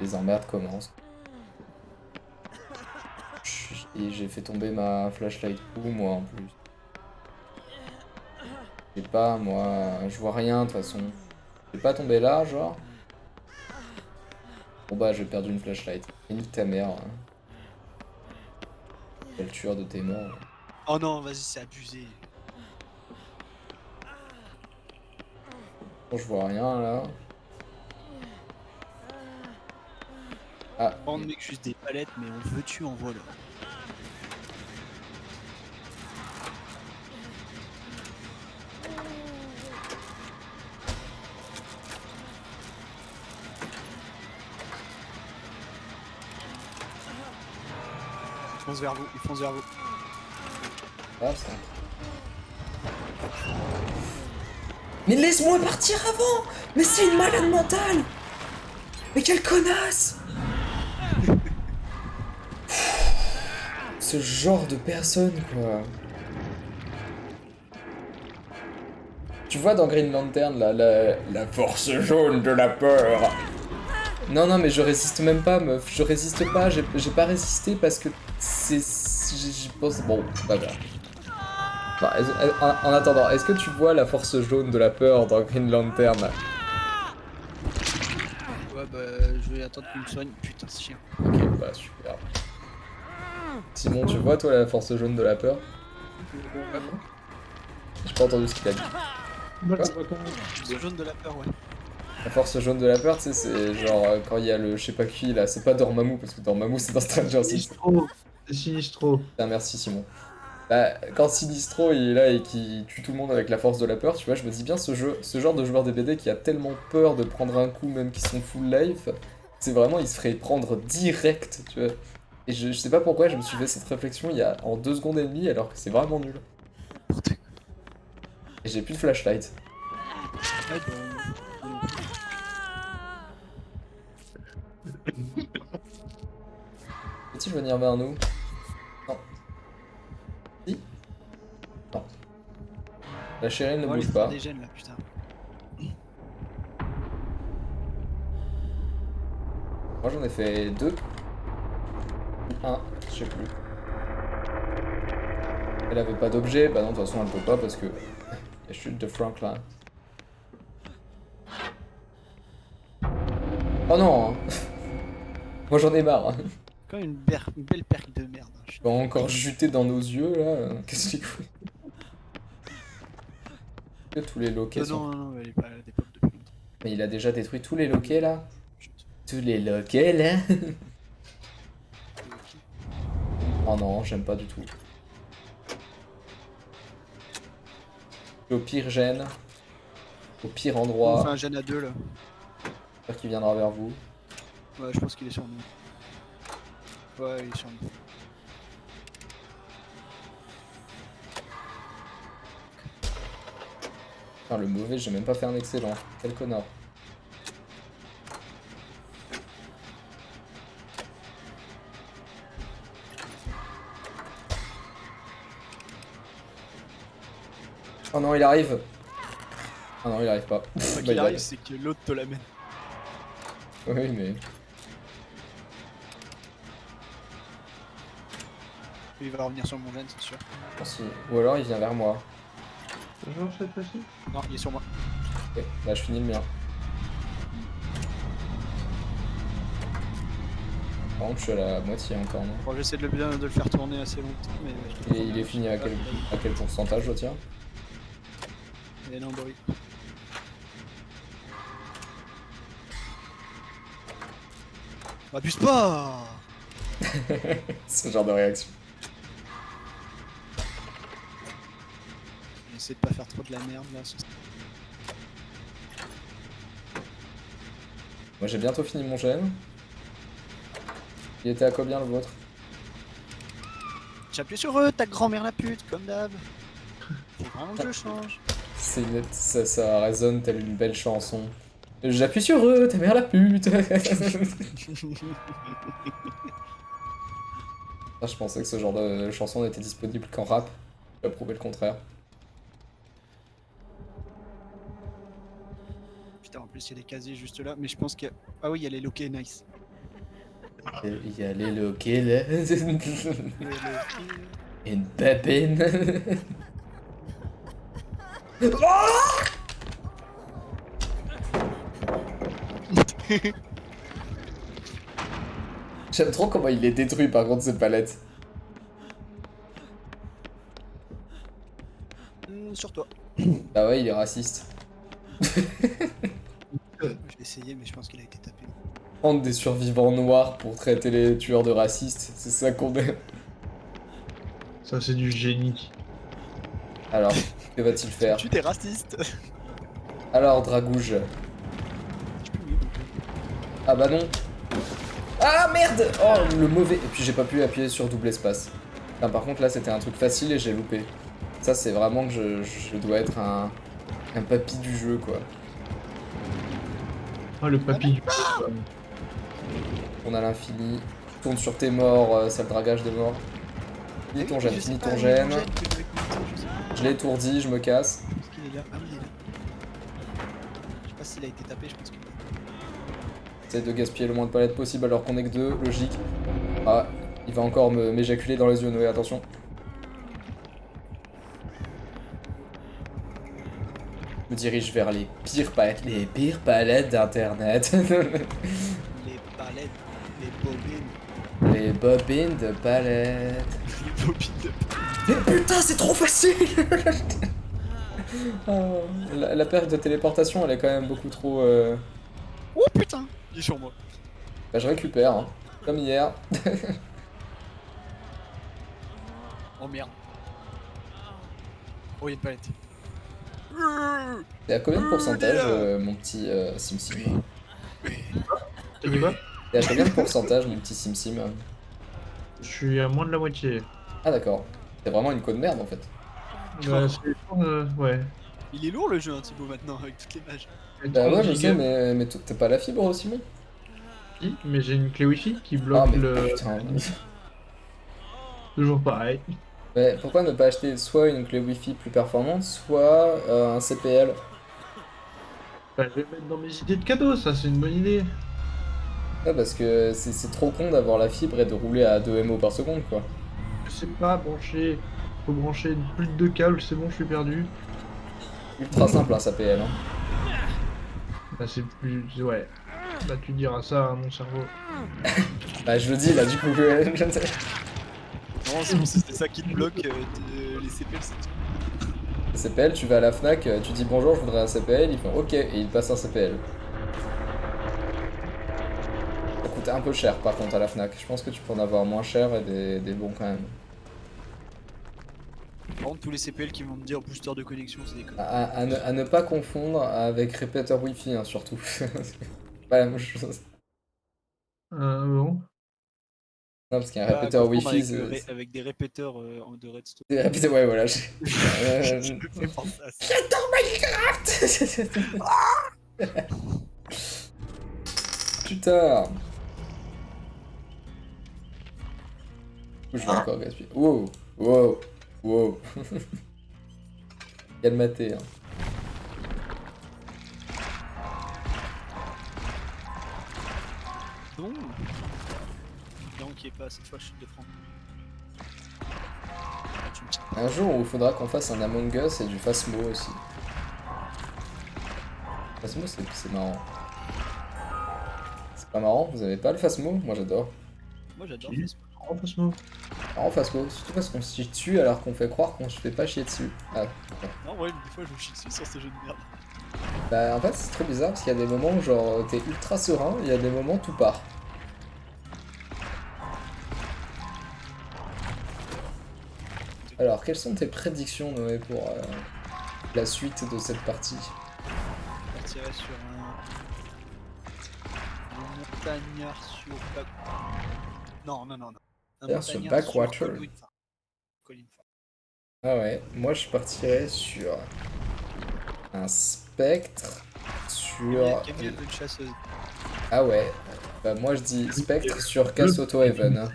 Les emmerdes commencent. Et j'ai fait tomber ma flashlight où, moi, en plus. Je sais pas, moi, je vois rien, de toute façon. Je vais pas tomber là, genre. Bon bah, j'ai perdu une flashlight. Et nique ta mère. Quel tueur de tes morts. Oh non, vas-y, c'est abusé. Bon, je vois rien, là. Ah, On met que juste des palettes, mais on veut tu en voilà. Ils foncent vers vous, ils foncent vers vous. ah, ça. Mais laisse-moi partir avant! Mais c'est une malade mentale! Mais quelle connasse! Ce genre de personne, quoi. Tu vois dans Green Lantern, la force jaune de la peur. Non, non, mais je résiste même pas, meuf. Je résiste pas, j'ai pas résisté parce que c'est... J'y pense... Bon, c'est pas grave. Bon, en attendant, est-ce que tu vois la force jaune de la peur dans Green Lantern? Ouais, bah, je vais attendre qu'il me soigne. Putain, ce chien. Ok, bah super. Simon, tu vois toi la force jaune de la peur? J'ai pas entendu ce qu'il a dit. Le jaune de la peur, ouais. La force jaune de la peur, tu sais, c'est genre quand il y a le je sais pas qui là, c'est pas Dormammu parce que Dormammu c'est dans Stranger Things. Sinistro. C'est Sinistro. Putain, merci Simon. Bah, quand Sinistro il est là et qui tue tout le monde avec la force de la peur, tu vois, je me dis bien ce genre de joueur des BD qui a tellement peur de prendre un coup même qui sont full life, c'est vraiment, il se ferait prendre direct, tu vois. Et je sais pas pourquoi je me suis fait cette réflexion en 2 secondes et demie alors que c'est vraiment nul. Et j'ai plus de flashlight. Ouais, bah, Peux-tu venir vers nous? Non. Si? Non. La chérie ne oh, les bouge pas. des gènes là, putain. Moi j'en ai fait 2. 1, je sais plus. Elle avait pas d'objet, bah non de toute façon elle peut pas parce que la chute de Franklin. Oh non hein. Moi j'en ai marre hein. Quand même une belle perque de merde. Hein. Va encore juter dans nos yeux là, qu'est-ce qu'il fout? Que tous les loquets sont... Non, elle est pas à l'époque depuis longtemps. Mais il a déjà détruit tous les loquets là? Tous les loquets là? Oh non, j'aime pas du tout. Au pire gène, au pire On endroit, fait un gène à 2 là. j'espère qu'il viendra vers vous. Ouais, je pense qu'il est sur nous. Ouais, il est sur nous. Putain, le mauvais, j'ai même pas fait un excellent. Quel connard. Oh non, il arrive. Oh non, il arrive pas. Quoi Bah, qu'il il arrive, c'est que l'autre te l'amène. Oui, mais... Il va revenir sur mon gène, c'est sûr. Ou alors il vient vers moi. Toujours cette fois-ci? Non, il est sur moi. Ok, bah je finis le mien. Par contre, je suis à la moitié encore, non? Bon, j'essaie de le faire tourner assez longtemps, mais... Et il est fini à quel pourcentage, je tiens? Et non, bah oui. Abuse pas! Ce genre de réaction. J'essaie de pas faire trop de la merde là. Moi j'ai bientôt fini mon gène. Il était à combien le vôtre? J'appuie sur eux, ta grand-mère la pute, comme d'hab. Faut vraiment que je change. C'est net, ça résonne telle une belle chanson. J'appuie sur eux, ta mère la pute. Ah, je pensais que ce genre de chanson n'était disponible qu'en rap. J'ai prouvé le contraire. Putain, en plus il y a des casiers juste là, mais je pense qu'il y a... Ah oui, il y a les loquets, nice. Il y a les loquets là. Les loquets. Une babine. J'aime trop comment il est détruit par contre cette palette. Sur toi. Ah ouais, il est raciste. Je vais essayer, mais je pense qu'il a été tapé. Prendre des survivants noirs pour traiter les tueurs de racistes, c'est ça qu'on est. Ça, c'est du génie. Alors, que va-t-il faire? Tu es raciste. Alors, Dragouge. Ah bah non. Ah merde! Oh, le mauvais. Et puis j'ai pas pu appuyer sur double espace. Enfin, par contre, là, c'était un truc facile et j'ai loupé. Ça, c'est vraiment que je dois être un papy du jeu, quoi. Oh, le papy. On a l'infini. Tourne sur tes morts, sale dragage de mort. Finis ton gène, finis ton gène. Je l'ai étourdi, je me casse. Est-ce qu'il est là? Ah oui, il est là. Je sais pas s'il a été tapé, je pense qu'il est là. Essaye de gaspiller le moins de palettes possible alors qu'on est que 2, logique. Ah, il va encore m'éjaculer dans les yeux, Noé, attention. Je me dirige vers les pires palettes d'internet. Les palettes, les bobines. Les bobines de palettes. Les bobines de Mais putain, c'est trop facile. Ah, la perte de téléportation, elle est quand même beaucoup trop... Oh putain, il est sur moi. Bah, je récupère, hein. Comme hier. Oh merde. Oh, il y a une palette. T'es à combien de pourcentage, mon petit Sim Sim? T'as dit quoi? T'es à combien de pourcentage, mon petit Sim Sim? Je suis à moins de la moitié. Ah d'accord. T'es vraiment une co de merde en fait. Bah, ouais. Il est lourd le jeu, hein, Thibaut, maintenant, avec toutes les mages. Bah 30 ouais, je sais, gigas. mais t'as pas la fibre, Simon? Si, mais j'ai une clé Wi-Fi qui Ah bloque mais le. putain. Toujours pareil. Mais pourquoi ne pas acheter soit une clé Wi-Fi plus performante, soit un CPL? Bah, je vais mettre dans mes idées de cadeaux, ça c'est une bonne idée. Ouais, parce que c'est trop con d'avoir la fibre et de rouler à 2 MO par seconde, quoi. Je sais pas brancher. Faut brancher plus de 2 câbles, c'est bon, je suis perdu. Ultra simple, un CPL. Hein. Bah, c'est plus. Ouais. Bah, tu diras ça à mon cerveau. Bah je le dis là, du coup, je ne sais. Non, sinon c'était ça qui te bloque, les CPL, c'est tout. CPL, tu vas à la Fnac, tu dis bonjour, je voudrais un CPL, ils font ok, et ils passent un CPL. Ça coûte un peu cher par contre à la Fnac, je pense que tu peux en avoir moins cher et des bons quand même. Par contre, tous les CPL qui vont me dire booster de connexion, c'est des conneries. À ne pas confondre avec répéteur Wi-Fi, hein, surtout. C'est pas la même chose. Bon. Non, parce qu'un Pas répéteur confondre Wi-Fi, avec des répéteurs de redstone. c'est répété, ouais, voilà. Je me fais penser à ça. Putain. Je vais encore gaspiller. Wow, wow, wow. Calmaté, hein. Non. Donc, qui est pas cette fois chute de franc. Ah, tu me tiens. Un jour où il faudra qu'on fasse un Among Us et du Phasmo aussi. Phasmo, c'est marrant. C'est pas marrant, vous avez pas le Phasmo? Moi j'adore. Moi j'adore Si. Phasmo. En face moi. Marrant Phasmo, surtout parce qu'on se chie dessus alors qu'on fait croire qu'on se fait pas chier dessus. Ah, d'accord. Non, ouais, des fois je me chie dessus sur ce jeu de merde. Bah en fait c'est trop bizarre parce qu'il y a des moments où genre t'es ultra serein, il y a des moments où tout part. Alors quelles sont tes prédictions Noé pour la suite de cette partie? Je partirais sur un montagnard sur Back... Non, non, non, non. Un D'ailleurs, sur montagnard Backwater. Colin Farm. Colin Farm. Ah ouais, moi je partirais sur un spectre, sur... Camille de chasseuse. Ah ouais, bah moi je dis spectre sur Case Auto Haven. Hein.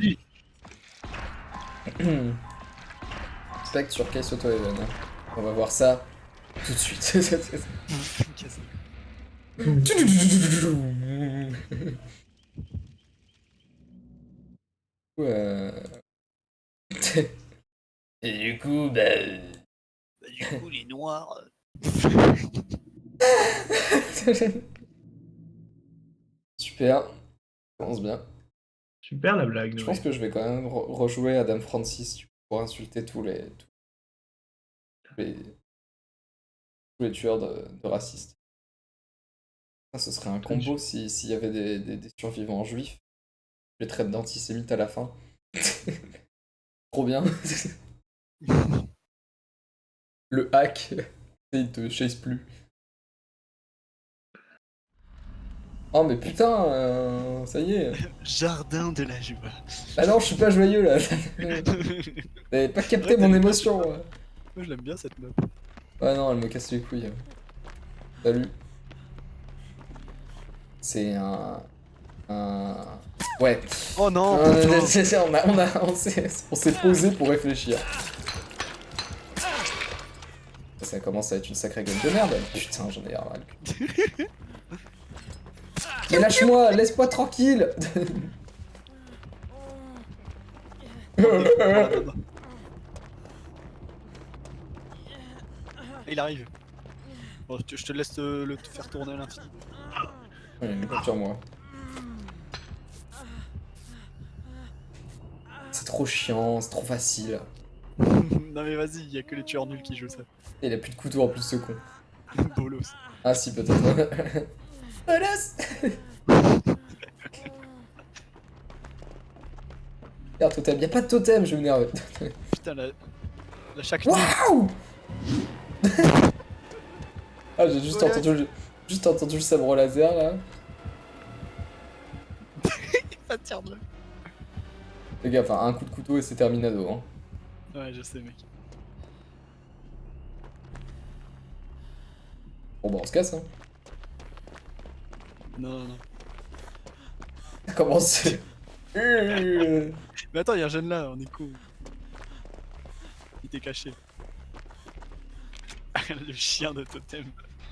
Spectre sur Case Auto Haven. Hein. On va voir ça tout de suite. Et du coup, bah... Bah, du coup, les noirs... Super, ça commence bien. Super la blague. Je Noé. pense que je vais quand même rejouer Adam Francis pour insulter tous les tueurs de racistes. Ça, ce serait un combo s'il y avait des survivants juifs. Je les traite d'antisémites à la fin. Trop bien. Le hack, il te chase plus. Oh mais putain, ça y est. Jardin de la joie. Ah non, je suis pas joyeux là. T'avais pas capté mon émotion. Ouais. Moi je l'aime bien cette map. Ouais non, elle me casse les couilles. Salut. C'est un... Ouais. Oh non, On s'est posé pour réfléchir. Ça commence à être une sacrée gueule de merde. Putain, j'en ai ras le cul. Mais lâche-moi, laisse-moi tranquille. Il arrive. Bon, je te laisse le faire tourner à l'infini. Ouais, il compte sur moi. C'est trop chiant, c'est trop facile. Non mais vas-y, y a que les tueurs nuls qui jouent ça. Il a plus de couteau en plus, ce con. Bolos. Ah si, peut-être. Bolos. Regarde, totem. Y'a pas de totem, je m'énerve. Putain, la chaque nuit, Waouh. Ah, j'ai juste Ouais. entendu le sabre laser, là. ça tire de là. Les gars, enfin, un coup de couteau et c'est terminado, hein. Ouais, je sais, mec. Bon, bah, on se casse, hein. Non, non, non. Comment c'est Mais attends, y'a un jeune là, on est cool. Il était caché. Le chien de totem.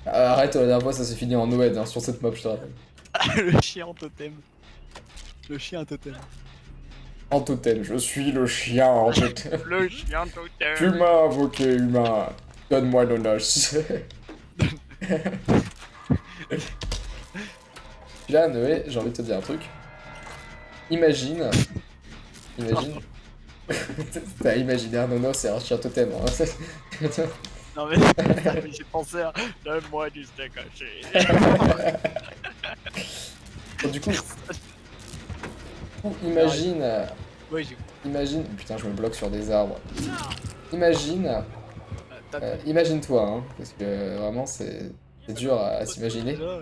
Ah, arrête, la dernière fois, ça s'est fini en Noël, hein, sur cette map, je te rappelle. Le chien en totem. Le chien totem. En totem, je suis le chien en totem. Le chien totem. Tu m'as invoqué, humain. Donne-moi nos noces. Puis là, Noé, j'ai envie de te dire un truc. Imagine. T'as imaginé un nonos et un chien totem. Hein. Non mais j'ai pensé à donne-moi du steak haché. Bon, du coup, imagine. Ouais, j'ai Imagine. Putain, je me bloque sur des arbres. Imagine. tapé. Imagine-toi, hein, parce que vraiment, c'est dur à s'imaginer. Déjà,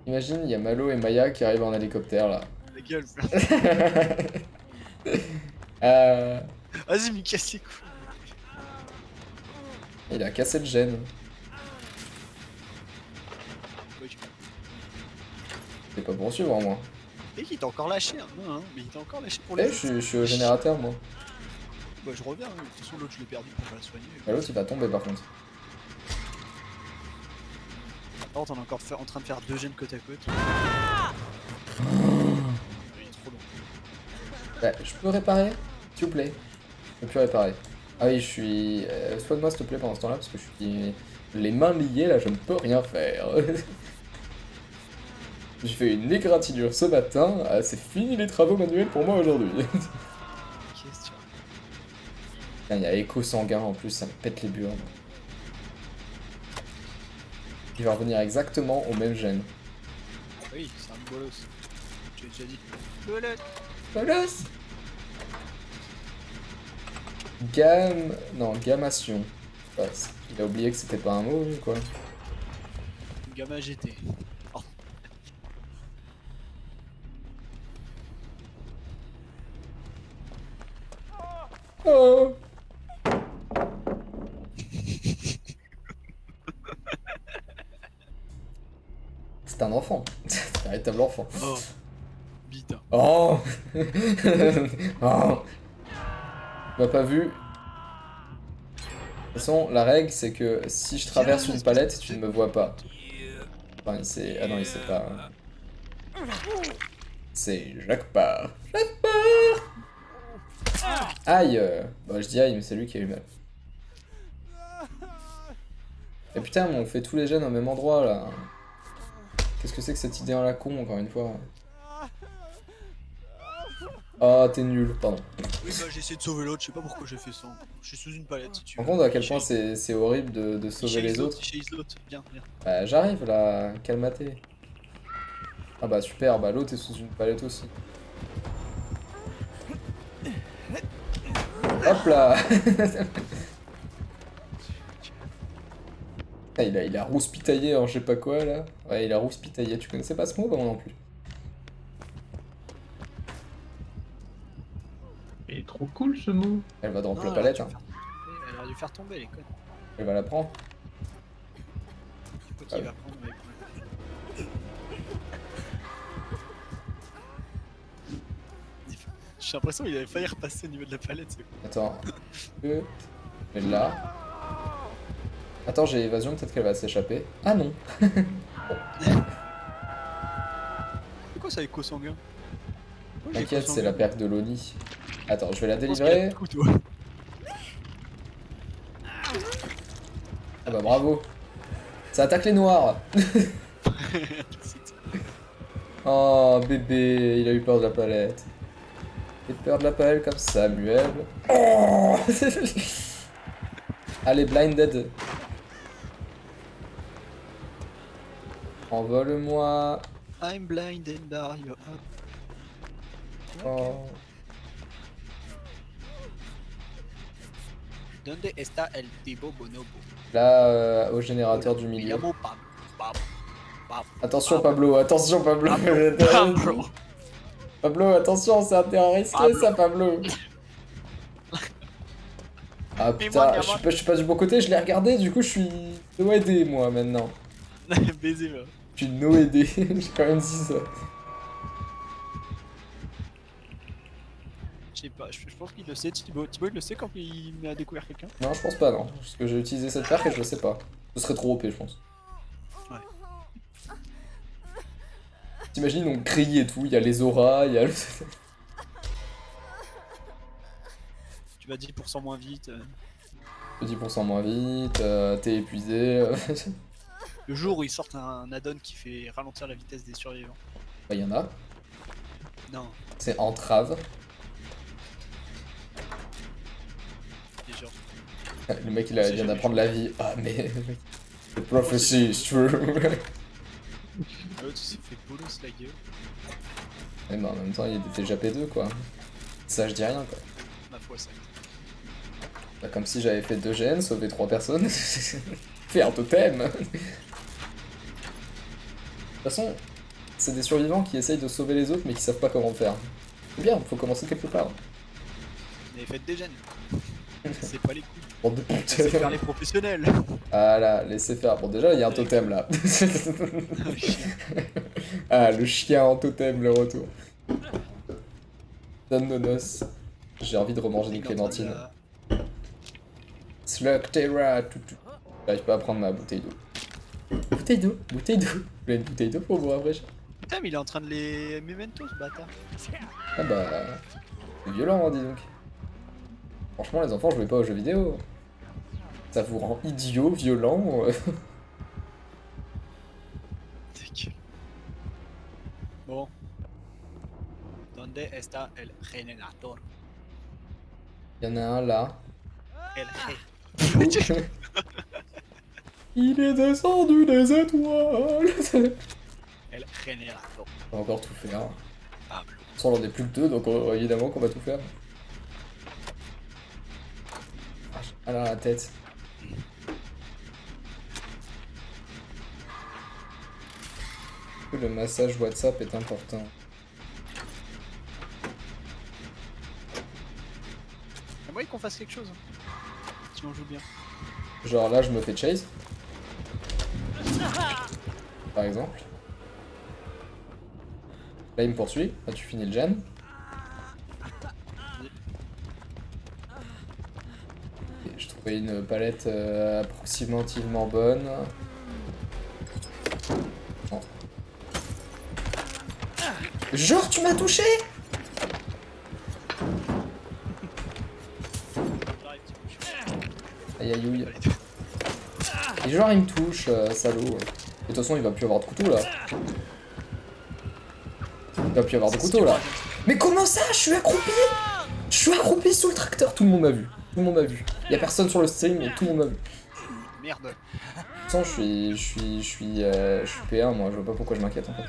Imagine, il y a Malo et Maya qui arrivent en hélicoptère là. la gueule. Vas-y, mais casse les couilles. Il a cassé le gène. Ouais, je- C'est pas pour suivre, moi. Et il t'a encore lâché, hein. Non, hein, mais il t'a encore lâché pour Eh, les je suis au générateur, moi. Bah, je reviens, hein. De toute façon, l'autre, je l'ai perdu pour pas la soigner. Bah, l'autre, il va tomber par contre. Par contre, on est encore en train de faire 2 gènes côte à côte. Il est trop long. Bah, je peux réparer, s'il vous plaît. Je peux plus réparer. Ah oui, je suis. Soigne-moi, s'il te plaît, pendant ce temps-là, parce que je suis. Les mains liées, là, je ne peux rien faire. J'ai fait une égratignure ce matin. Ah, c'est fini les travaux manuels pour moi aujourd'hui. Question. Putain, il y a écho sanguin en plus, ça me pète les burnes. Il va revenir exactement au même gène. Oui, c'est un bolos. Tu l'as déjà dit. Bolos. Bolos. Gamme... Non, gammation. Ouais, il a oublié que c'était pas un mot, lui, quoi. Gamma GT. Oh. Oh. C'est un enfant. C'est un véritable enfant. Oh. Bita. Oh. Oh. Tu m'as pas vu. De toute façon, la règle, c'est que si je traverse une palette, tu ne me vois pas. Enfin, il sait... Ah non, il sait pas. C'est Jacques Parr. Jacques Parr. Aïe. Bah, je dis aïe, mais c'est lui qui a eu mal. Et putain, mais on fait tous les gènes au même endroit, là. Qu'est-ce que c'est que cette idée à la con, encore une fois? Ah, t'es nul, pardon. Oui, bah j'ai essayé de sauver l'autre, je sais pas pourquoi j'ai fait ça. Je suis sous une palette si tu Tu te veux. rends compte à quel point c'est horrible de sauver les autres? Chez l'autre, viens, viens. Bah, j'arrive là, calmaté. Ah bah super, bah l'autre est sous une palette aussi. Hop là. Ah, il a rouspitaillé en je sais pas quoi là. Ouais, il a rouspitaillé, tu connaissais pas ce mot? Bah moi non plus. Il est trop cool ce mot. Elle va drop Non, la elle palette, aurait hein. dû faire tomber, elle aurait dû faire tomber les connes. Elle va la prendre. C'est quoi qui Ah ouais. va prendre avec moi? J'ai l'impression qu'il avait failli repasser au niveau de la palette, c'est quoi? Attends. Mais là. Attends, j'ai évasion, peut-être qu'elle va s'échapper. Ah non. C'est quoi ça, écho sanguin? T'inquiète, c'est la perque de l'Oni. Attends, je vais la Je pense qu'il a délivrer. le couteau. Ah bah bravo. Ça attaque les noirs. Oh bébé, il a eu peur de la palette. Il a peur de la palette comme Samuel. Oh Allez, blinded. Envole-moi. I'm blinded by your up. Oh. Donde está el tipo bonobo? Là, au générateur du Me milieu. llamo Pablo. Attention Pablo, attention Pablo. Pablo. Pablo, attention, c'est un terrain risqué Pablo. ça Pablo. Ah putain, je suis pas du bon côté, je l'ai regardé, du coup je suis no-aidé moi maintenant. Baiser, va. Je suis no-aidé, j'ai quand même dit ça. Je sais pas, je pense qu'il le sait, Thibaut. Thibaut, il le sait quand il a découvert quelqu'un. Non, je pense pas, non. Parce que j'ai utilisé cette carte et je le sais pas. Ce serait trop OP, je pense. Ouais. T'imagines, on crie et tout, il y a les auras, il y a le... Tu vas 10% moins vite. 10% moins vite, t'es épuisé. Le jour où ils sortent un add-on qui fait ralentir la vitesse des survivants. Bah, y en a. Non, C'est entrave. déjà. Le mec, il vient d'apprendre la vie. Ah, mais... The prophecy is true. L'autre, il s'est fait bolos la gueule. Mais bah, en même temps, il était déjà P2, quoi. Ça, je dis rien, quoi. Ma foi, ça. Bah, comme si j'avais fait 2 GN, sauvé 3 personnes. Fait un totem. De toute façon, c'est des survivants qui essayent de sauver les autres mais qui savent pas comment faire. C'est bien, faut commencer quelque part. Mais faites des gènes. C'est pas les couilles. Bande de C'est faire putes. les professionnels. Ah là, laissez faire. Bon, déjà, il y a un totem là. Ah, le chien en totem, le retour. Donne nos noces. J'ai envie de remanger des clémentines. Slug Terra, tout. J'arrive pas à prendre ma bouteille d'eau. Bouteille d'eau. Vous voulez une bouteille d'eau pour vous rafraîchir? Putain, mais il est en train de les memento, ce bâtard. Ah bah... C'est violent, hein, dis donc. Franchement, les enfants, jouez pas aux jeux vidéo. Ça vous rend idiot, violent. Bon. Donde está el generator? Il y en a un là. El Il est descendu des étoiles. El generator. On va encore tout faire. Pablo. Sans on en est plus que 2, donc évidemment qu'on va tout faire. Ah là, la tête. Le massage WhatsApp est important. Y'a moyen qu'on fasse quelque chose. Si on joue bien. Genre là, je me fais chase. Par exemple. Là, il me poursuit. Là, tu finis le gen. Et je trouvais une palette approximativement bonne. Non. Genre, tu m'as touché! Aïe aïe aïe. Et genre, il me touche, salaud. Et de toute façon, il va plus avoir de couteau là. Il va plus avoir de couteau là. Mais comment ça? Je suis accroupi! Je suis accroupi sous le tracteur. Tout le monde m'a vu. Tout le monde m'a vu. Y a personne sur le stream, mais tout le monde m'a vu. Merde. De toute façon, je suis P1, moi. Je vois pas pourquoi je m'inquiète en fait.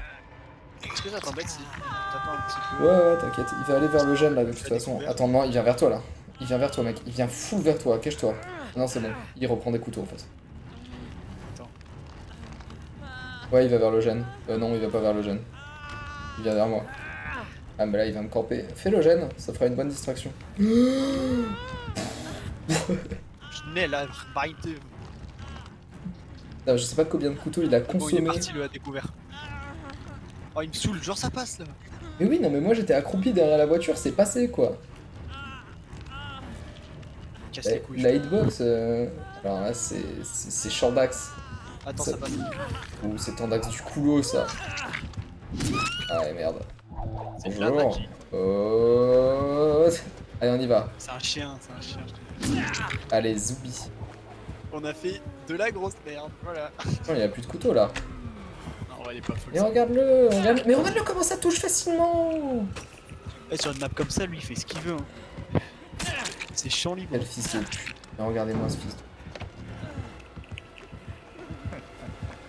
Est-ce que ça t'embête si t'attends un petit peu? Ouais, t'inquiète. Il va aller vers le gène là de toute façon. Attends, non, il vient vers toi là. Il vient vers toi, mec. Il vient full vers toi. Cache-toi. Non, c'est bon. Il reprend des couteaux en fait. Attends. Ouais, il va vers le gène. Non, il va pas vers le gène. Il vient vers moi. Ah, mais là, il va me camper. Fais le gène, ça fera une bonne distraction. Je n'ai la bite. Non, je sais pas combien de couteaux il a Bon, il est consommé. parti, le a découvert. Oh, il me saoule, genre ça passe là. Mais oui, non, mais moi j'étais accroupi derrière la voiture, c'est passé quoi. Casse les couilles. La hitbox, alors là, c'est short d'axe. Attends, ça- ça passe. Ou c'est en axe du coulo ça. Ah ouais, merde. C'est de la Bonjour. magie. Oh. Allez, on y va. C'est un chien, c'est un chien. Allez, zoubi. On a fait de la grosse merde, voilà. Non, il y a plus de couteau là. Non, ouais, il est pas full. Mais regarde-le, mais regarde-le comment ça touche facilement. Et sur une map comme ça, lui, il fait ce qu'il veut. Hein. C'est chiant libre. Quel fils de pute. Mais regardez-moi ce fils de...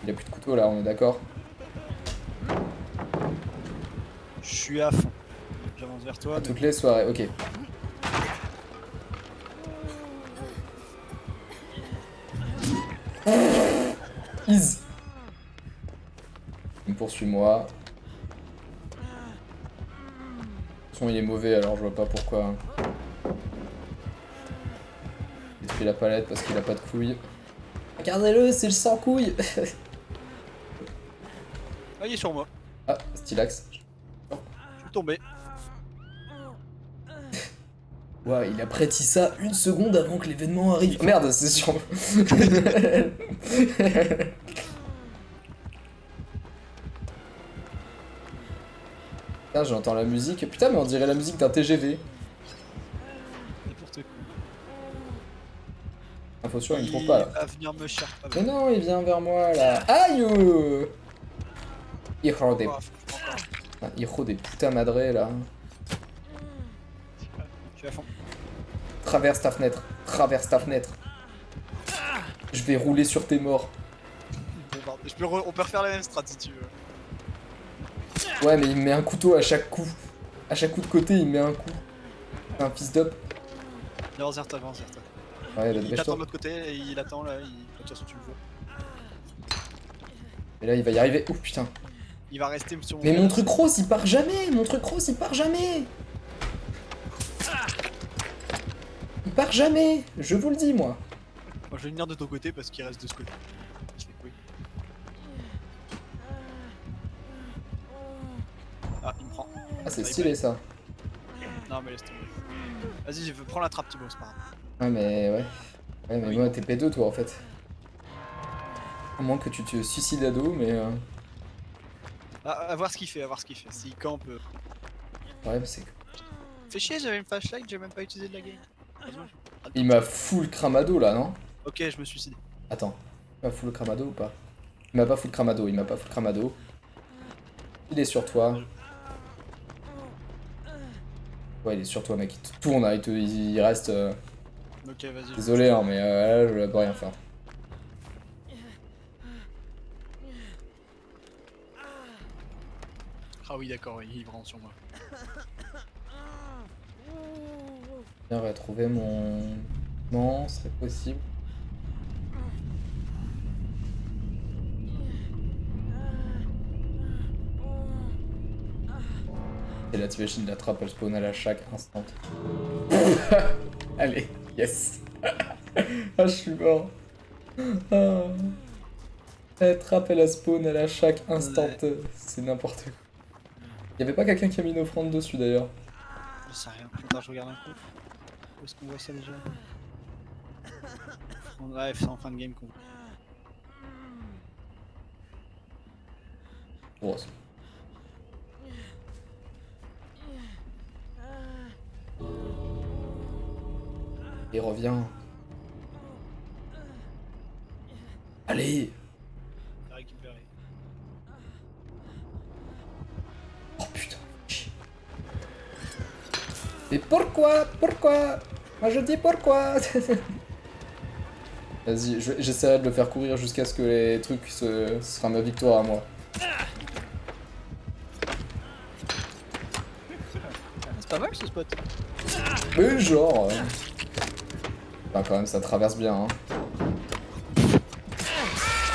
Il a plus de couteau là, on est d'accord. Je suis à fond. J'avance vers toi. À Mais... toutes les soirées, ok. Ease. Il me poursuit moi. Le son il est mauvais alors je vois pas pourquoi. Il détruit la palette parce qu'il a pas de couilles. Regardez-le, c'est le sans couilles. Ah, il est sur moi. Ah, Stylax. Je suis tombé. Ouais, il a prêti ça une seconde avant que l'événement arrive. Oh, merde, c'est sur. Putain, j'entends la musique. Putain, mais on dirait la musique d'un TGV. N'importe quoi. Info sûre, il me trouve pas là. Il va venir me chercher. Ah, Mais non, il vient vers moi là. Aïe! Hijo des. faut que je prends encore. Ah, hijo des putain madré là. Je suis à fond. Traverse ta fenêtre. Traverse ta fenêtre. Je vais rouler sur tes morts. On peut refaire la même strat si tu veux. Ouais, mais il me met un couteau à chaque coup. À chaque coup de côté, il me met un coup. C'est un fils d'up. Avance vers toi, avance vers toi. Ouais, bah Il attend de dépêche-toi. l'autre côté et il attend là. De toute façon, tu le vois. Et là, il va y arriver. Oh putain. Il va rester sur mon. Mais mon truc rose, il part jamais. Mon truc rose, il part jamais. Il part jamais. Je vous le dis, moi. Moi, je vais venir de ton côté parce qu'il reste de ce côté. Je fais couille. Ah, il me prend. Ah, c'est stylé ça. Non, mais laisse tomber. Vas-y, prends la trappe, Thibaut, c'est pas grave. Ouais, mais ouais. Ouais, mais Oui. moi, t'es P2, toi, en fait. À moins que tu te suicides à dos, mais. Ah, à voir ce qu'il fait, à voir ce qu'il fait. S'il campe. Ouais, mais c'est. Fais chier, j'avais une flashlight, j'ai même pas utilisé de la game. Il m'a full cramado là, non? Ok, je me suicide. Attends. Il m'a full cramado ou pas? Il m'a pas full cramado, il m'a pas full cramado. Il est sur toi. Ouais, il est sur toi, mec. Il te tourne, là, il reste. Ok, vas-y. Désolé, hein, mais là, je peux rien faire. Ah oui, d'accord, il est vraiment sur moi. Bien retrouver mon. Non, ce serait possible. Et là, t'imagines la trappe, elle spawn à chaque instant. Allez, yes. Ah, je suis mort. Ah. La trappe, elle a spawn à chaque instant. C'est n'importe quoi. Y'avait pas quelqu'un qui a mis une offrande dessus d'ailleurs. Je sais rien. Attends, je regarde un peu. Où est-ce qu'on voit ça déjà? Ouais, c'est en fin de game qu'on. Grosse. Et reviens. Allez. Récupérer. Oh putain. Et pourquoi? Pourquoi? Moi je dis pourquoi. Vas-y, j'essaierai de le faire courir jusqu'à ce que les trucs ce sera ma victoire à moi. C'est pas mal ce spot. Mais genre... Enfin, quand même, ça traverse bien, hein.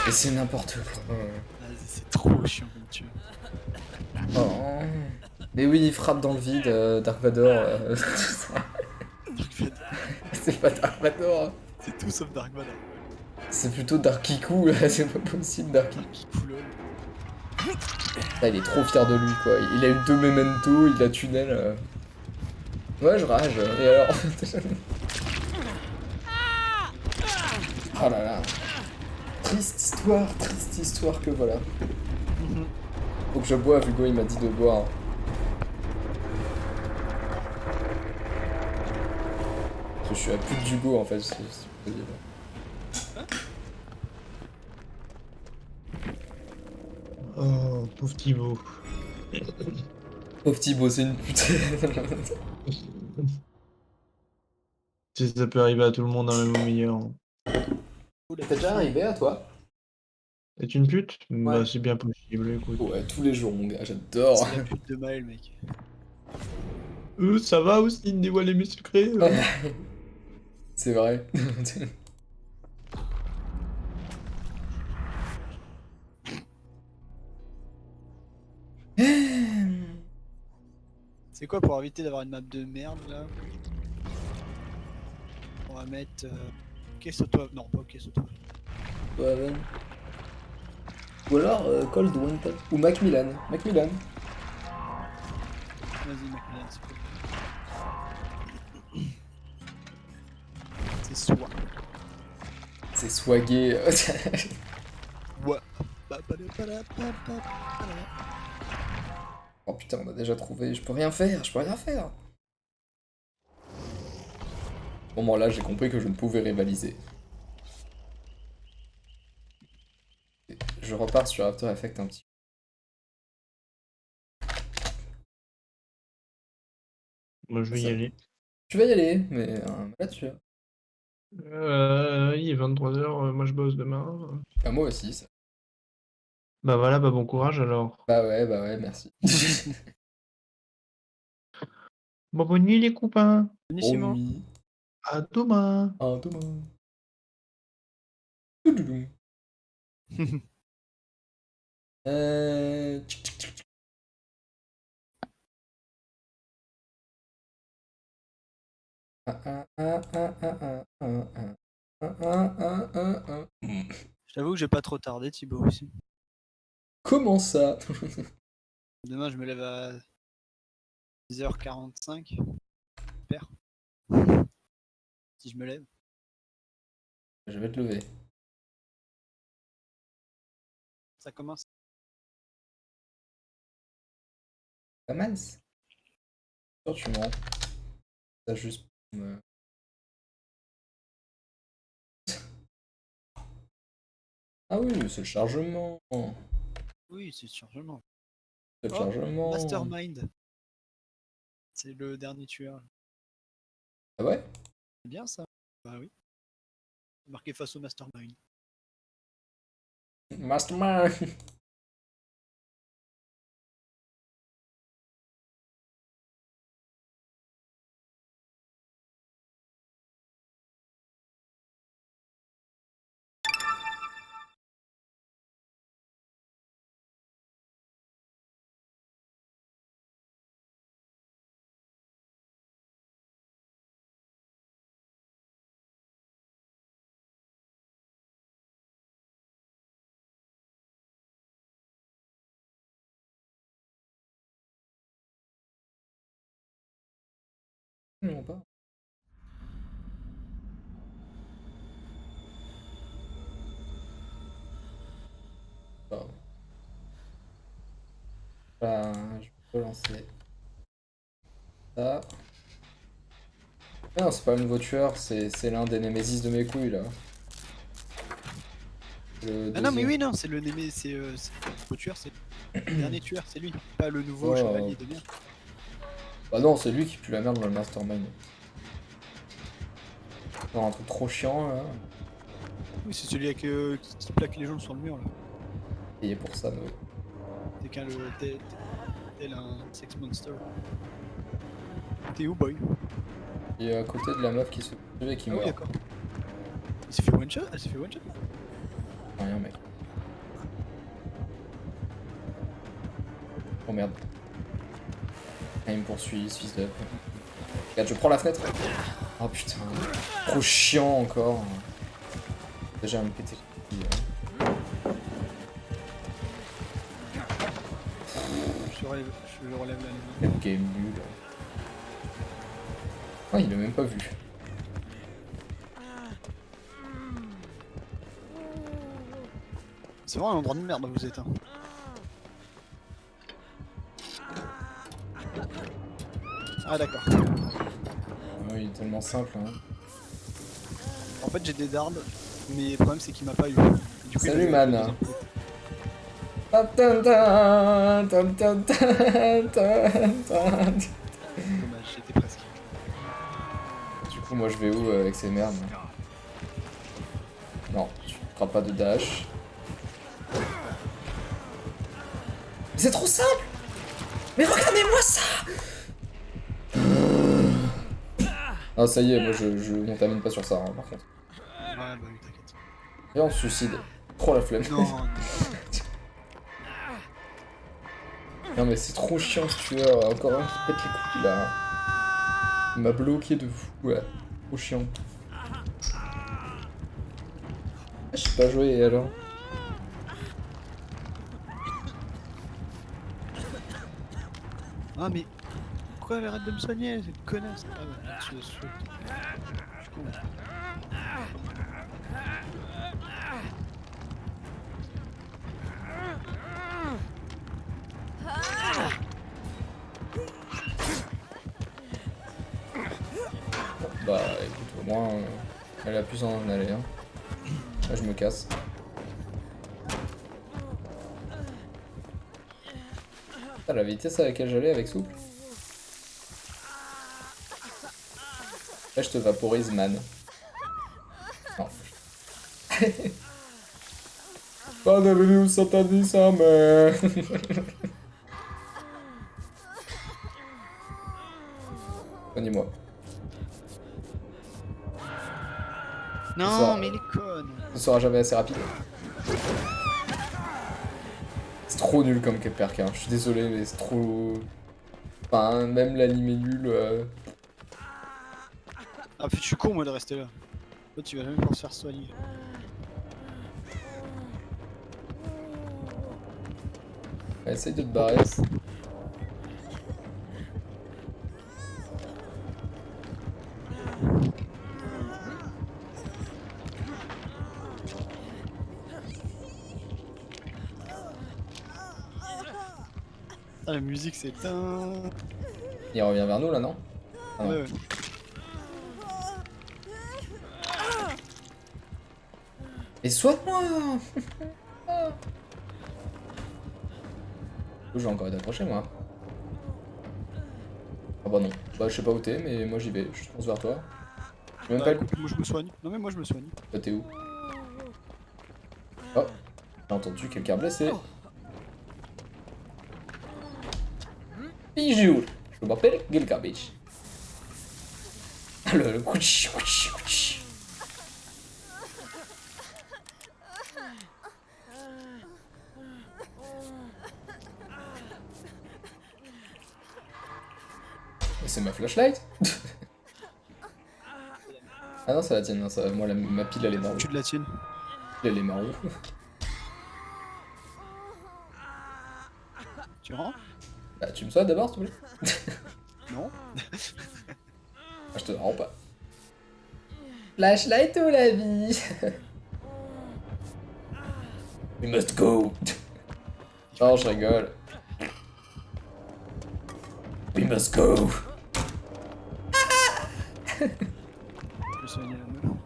Et c'est n'importe quoi. Vas-y, c'est trop chiant comme tu veux. Oh. Mais oui, il frappe dans le vide, Dark Vador. C'est pas Dark Vador. C'est tout sauf Dark Vador. C'est plutôt Dark Kiku, là, c'est pas possible, Dark Kiku. Cool. Ah, il est trop fier de lui, quoi. Il a eu 2 memento, il a tunnel. Ouais, je rage. Et alors? Oh là là. Triste histoire que voilà. Faut que je boive, Hugo, il m'a dit de boire. Parce que je suis à plus d'Hugo en fait, c'est possible. Oh, pauvre Thibaut. Pauvre Thibaut, c'est une pute. Tu sais, ça peut arriver à tout le monde dans le même meilleur. T'es déjà arrivé à toi? est une pute? Ouais. Bah, c'est bien possible, écoute. Ouais, tous les jours, mon gars, j'adore. C'est la pute de Maël, mec. Ça va aussi de dévoiler mes secrets C'est vrai. C'est quoi pour éviter d'avoir une map de merde là? On va mettre. Kesoto. Non, pas Kesoto. Ouais. Ou alors Cold Wanted. Ou Macmillan. Macmillan. Vas-y, Macmillan, c'est cool. C'est soit. C'est swagué. Ouais. Oh putain, on a déjà trouvé. Je peux rien faire, je peux rien faire. Bon, moi là, j'ai compris que je ne pouvais rivaliser. Je repars sur After Effects un petit. Moi, je vais y Ça. aller. Tu vas y aller, mais là-dessus. Il est 23h, moi je bosse demain. Bah, moi aussi, ça. Bah voilà, bah bon courage alors. Bah ouais, merci. Bon, bonne nuit les copains. Bonne Bonissimo. nuit. À demain. À demain. Toudoudou. Tchic, tchic, tchic. Je t'avoue que j'ai pas trop tardé, Thibaut aussi. Comment ça? Demain, je me lève à 10h45. Super. Si je me lève. Je vais te lever. Ça commence. Pas mal. Sûr, tu mens. Ça juste pour me... Ah oui, c'est le chargement. Oui, c'est le chargement. C'est le Oh, chargement. Mastermind. C'est le dernier tueur. Ah ouais? C'est bien ça. Bah oui. Marqué face au Mastermind. Mastermind. Non, pas. Pas. Bah, je peux lancer ça. Ah non, c'est pas le nouveau tueur, c'est l'un des Némésis de mes couilles là. Le Ah non, mais deuxième. oui, non, c'est le Némé, c'est le nouveau tueur, c'est le dernier tueur, c'est lui. Pas le nouveau Oh. chevalier de bien. Bah non, c'est lui qui pue la merde dans le Mastermind. Genre un truc trop chiant là. Oui, c'est celui avec, qui plaque les gens sur le mur là. Payé pour ça, mais... C'est qu'un tel un sex monster. T'es où, boy? Et à côté de la meuf qui se tue et qui Ah oui, meurt. d'accord. Il s'est fait one shot? Elle s'est fait one shot? Rien, mec. Oh merde. Ah, il me poursuit, ce fils de... Regarde, je prends la fenêtre. Oh putain. Trop chiant encore. Déjà, à me péter les couilles, Je relève la main. Le game nul. Ah, il l'a même pas vu. C'est vraiment un endroit de merde où vous êtes. Hein. Ah d'accord. Ouais, il est tellement simple. Hein. En fait j'ai des dards, mais le problème c'est qu'il m'a pas eu. Du coup, Salut, il m'a man. fait dommage, j'étais presque. Du coup, moi je vais où avec ces merdes? Non, tu ne feras pas de dash. C'est trop simple. Mais regardez-moi ça. Ah ça y est, moi je m'entamine pas sur ça hein, par contre. Ouais, bah oui, t'inquiète. Et on se suicide. Trop la flemme. Non, Non mais c'est trop chiant ce tueur, encore un qui pète les couilles là. Il m'a bloqué de fou, ouais. Trop chiant. Ah, je sais pas jouer alors. ah mais pourquoi elle arrête de me soigner, cette connasse? Ah ouais, là-dessus, là-dessus. Je suis con. Bah écoute, au moins elle a plus en aller. Hein. Là je me casse. Ah, la vitesse à laquelle j'allais avec souple. Là je te vaporise man. Non. Padre Dios satanisa me. Soignez-moi. Non, Ça- mais il est conne. Ce sera jamais assez rapide. C'est trop nul comme perk, hein. Je suis désolé, mais c'est trop... Enfin, même l'anime est nul. Ah, puis je suis con, moi, de rester là. Toi, tu vas jamais pouvoir se faire soigner. Essaye de te barrer. Ah, la musique, c'est un... Il revient vers nous là, non? Ah non. Ouais, ouais. Et soigne-moi. Je vais encore être accroché moi. Ah bah non. Bah je sais pas où t'es, mais moi j'y vais. Je pense vers toi. J'ai même Bah, pas le coup. écoute, moi, je me soigne. Non, mais moi, je me soigne. Bah t'es où? Oh. J'ai entendu quelqu'un blessé. Bonjour. Je m'appelle Gilgamesh. Le couchi couchi couchi. Mais c'est ma flashlight. Ah non, c'est la tienne, non, ça, moi ma pile elle est marron. Tu de la tienne. Elle est marron. Tu rentres? Bah tu me soignes d'abord s'il te plaît. Non. Ah, je te rends pas. Flashlight ou la vie? We must go. Non, je rigole. We must go. Je vais soigner la meuf.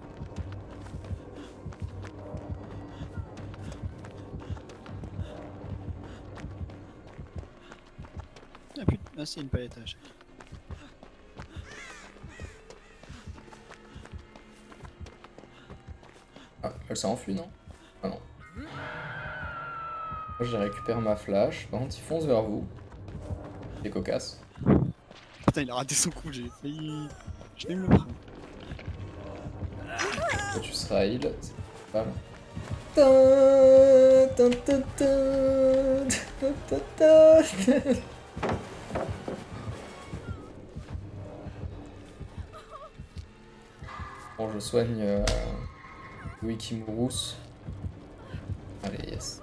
Ah putain, ah, c'est une pailletage. Ah, elle s'est enfuie, non? Ah non. Moi, je récupère ma flash. Par contre, il fonce vers vous. C'est cocasse. Putain, il a raté son coup, j'ai failli... Je vais me le prendre. Toi, tu seras heal. C'est pas mal. Bon, je soigne Wikimurus. Allez, yes.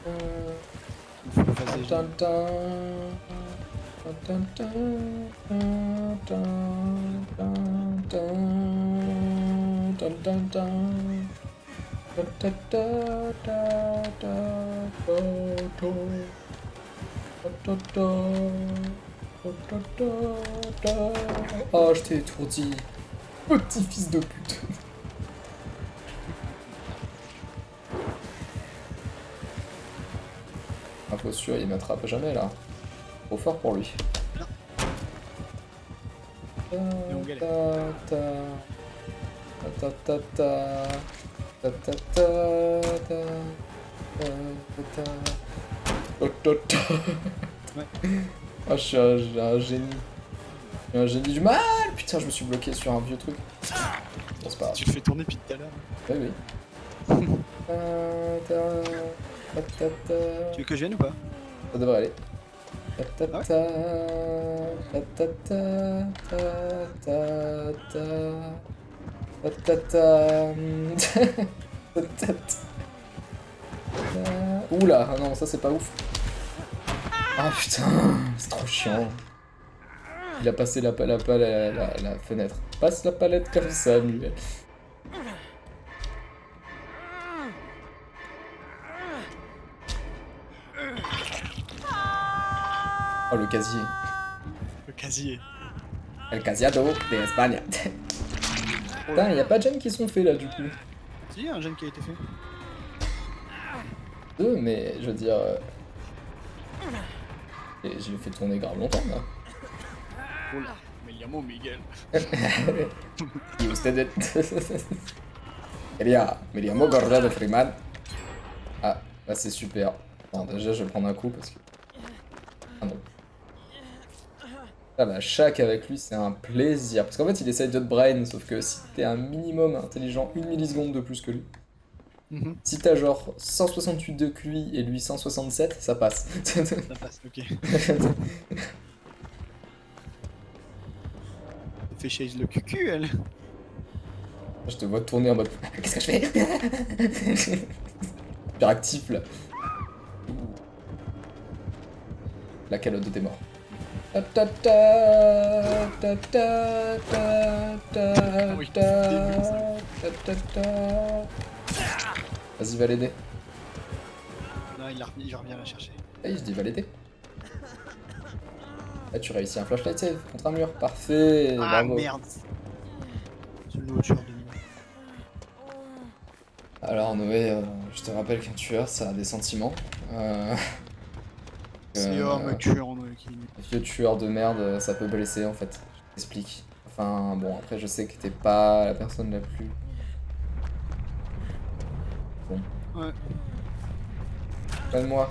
Il faut le phaser. Dun, dun, dun, dun, dun, dun, dun, dun, dun, dun. Da, da, da, da, da, da, da. Da, da, da. Da, da, da, da. Ah, je t'ai étourdi. Petit fils de pute. Imposture, il m'attrape jamais là. Trop fort pour lui. Et on galère. Ta, ta, ta, ta, ta, ta, ta, ta, ta. Ah, je suis un génie. Je suis un génie du mal. Putain, je me suis bloqué sur un vieux truc. Bon, c'est pas grave. Tu le fais tourner depuis tout à l'heure. Oui, oui. Tu veux que je vienne ou pas? Ça devrait aller. Oula, ah non, ça c'est pas ouf. Ah putain, c'est trop chiant. Il a passé la fenêtre. Passe la palette comme ça, Muel. Oh, le casier. Le casier. El casiado de Espagne. Putain, y a pas de gemmes qui sont faits là du coup. Si, y a un gène qui a été fait. Deux, mais je veux dire. Et je l'ai fait tourner grave longtemps là. Oh là, me llamo Miguel. Y usted. Me llamo Gorda de Freeman. Ah, là c'est super. Bon, déjà je vais prendre un coup parce que. Ah non. Ah bah, chaque avec lui c'est un plaisir. Parce qu'en fait il essaye de te brain, sauf que si t'es un minimum intelligent, 1 milliseconde de plus que lui. Si t'as genre 168 de QI et lui 167, ça passe. Ça passe, ok. Fait chase le cucu, elle. Je te vois tourner en mode qu'est-ce que je fais? Hyper actif là. La calotte de tes morts. Vas-y, va l'aider. Non, il revient la chercher. Hey, je dis va l'aider. Là, tu réussis un flashlight save contre un mur. Parfait. Ah bravo. merde. C'est le tueur de nuit. Alors, Noé, je te rappelle qu'un tueur, ça a des sentiments. C'est un tueur en qui. Vieux tueur de merde, ça peut blesser en fait. Je t'explique. Enfin, bon, après, je sais que t'es pas la personne la plus. Bon. Ouais. Prenne-moi.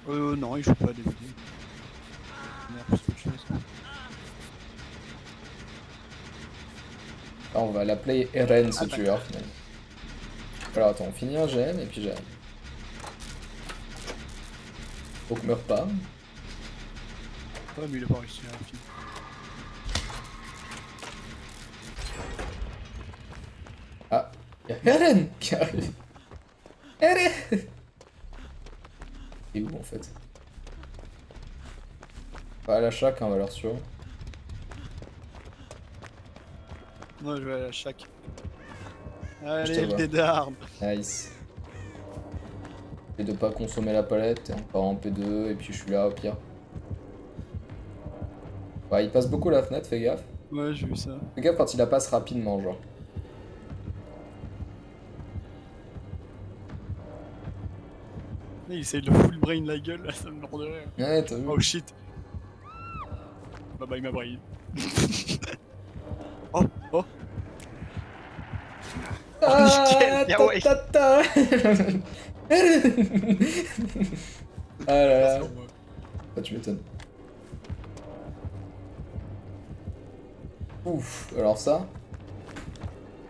Non, il joue pas à DVD. Merde, plus qu'autre chose. Là, on va l'appeler Eren, ce tueur, finalement. Alors, attends, on finit un gemme et puis j'arrive. Faut que meure pas. Ouais, mais il a pas réussi à finir. Ah, y'a Eren qui arrive. Eren! Et où en fait? Pas à la chaque, hein, valeur sûre. Moi, je vais à la chaque. Je Allez, te le vois. dé d'armes. Nice. Et de pas consommer la palette, et encore en P2, et puis je suis là au pire. Ouais, il passe beaucoup la fenêtre, fais gaffe. Ouais, j'ai vu ça. Fais gaffe quand il la passe rapidement, genre. Il essaye de full brain la gueule, là, ça me mord de rire. Ouais, t'as vu. Oh shit. Bah bah, il m'a brain. Oh, oh. Ah, nickel, bien ouais. Ah là là. Sur moi. Ah, tu m'étonnes. Ouf, alors ça.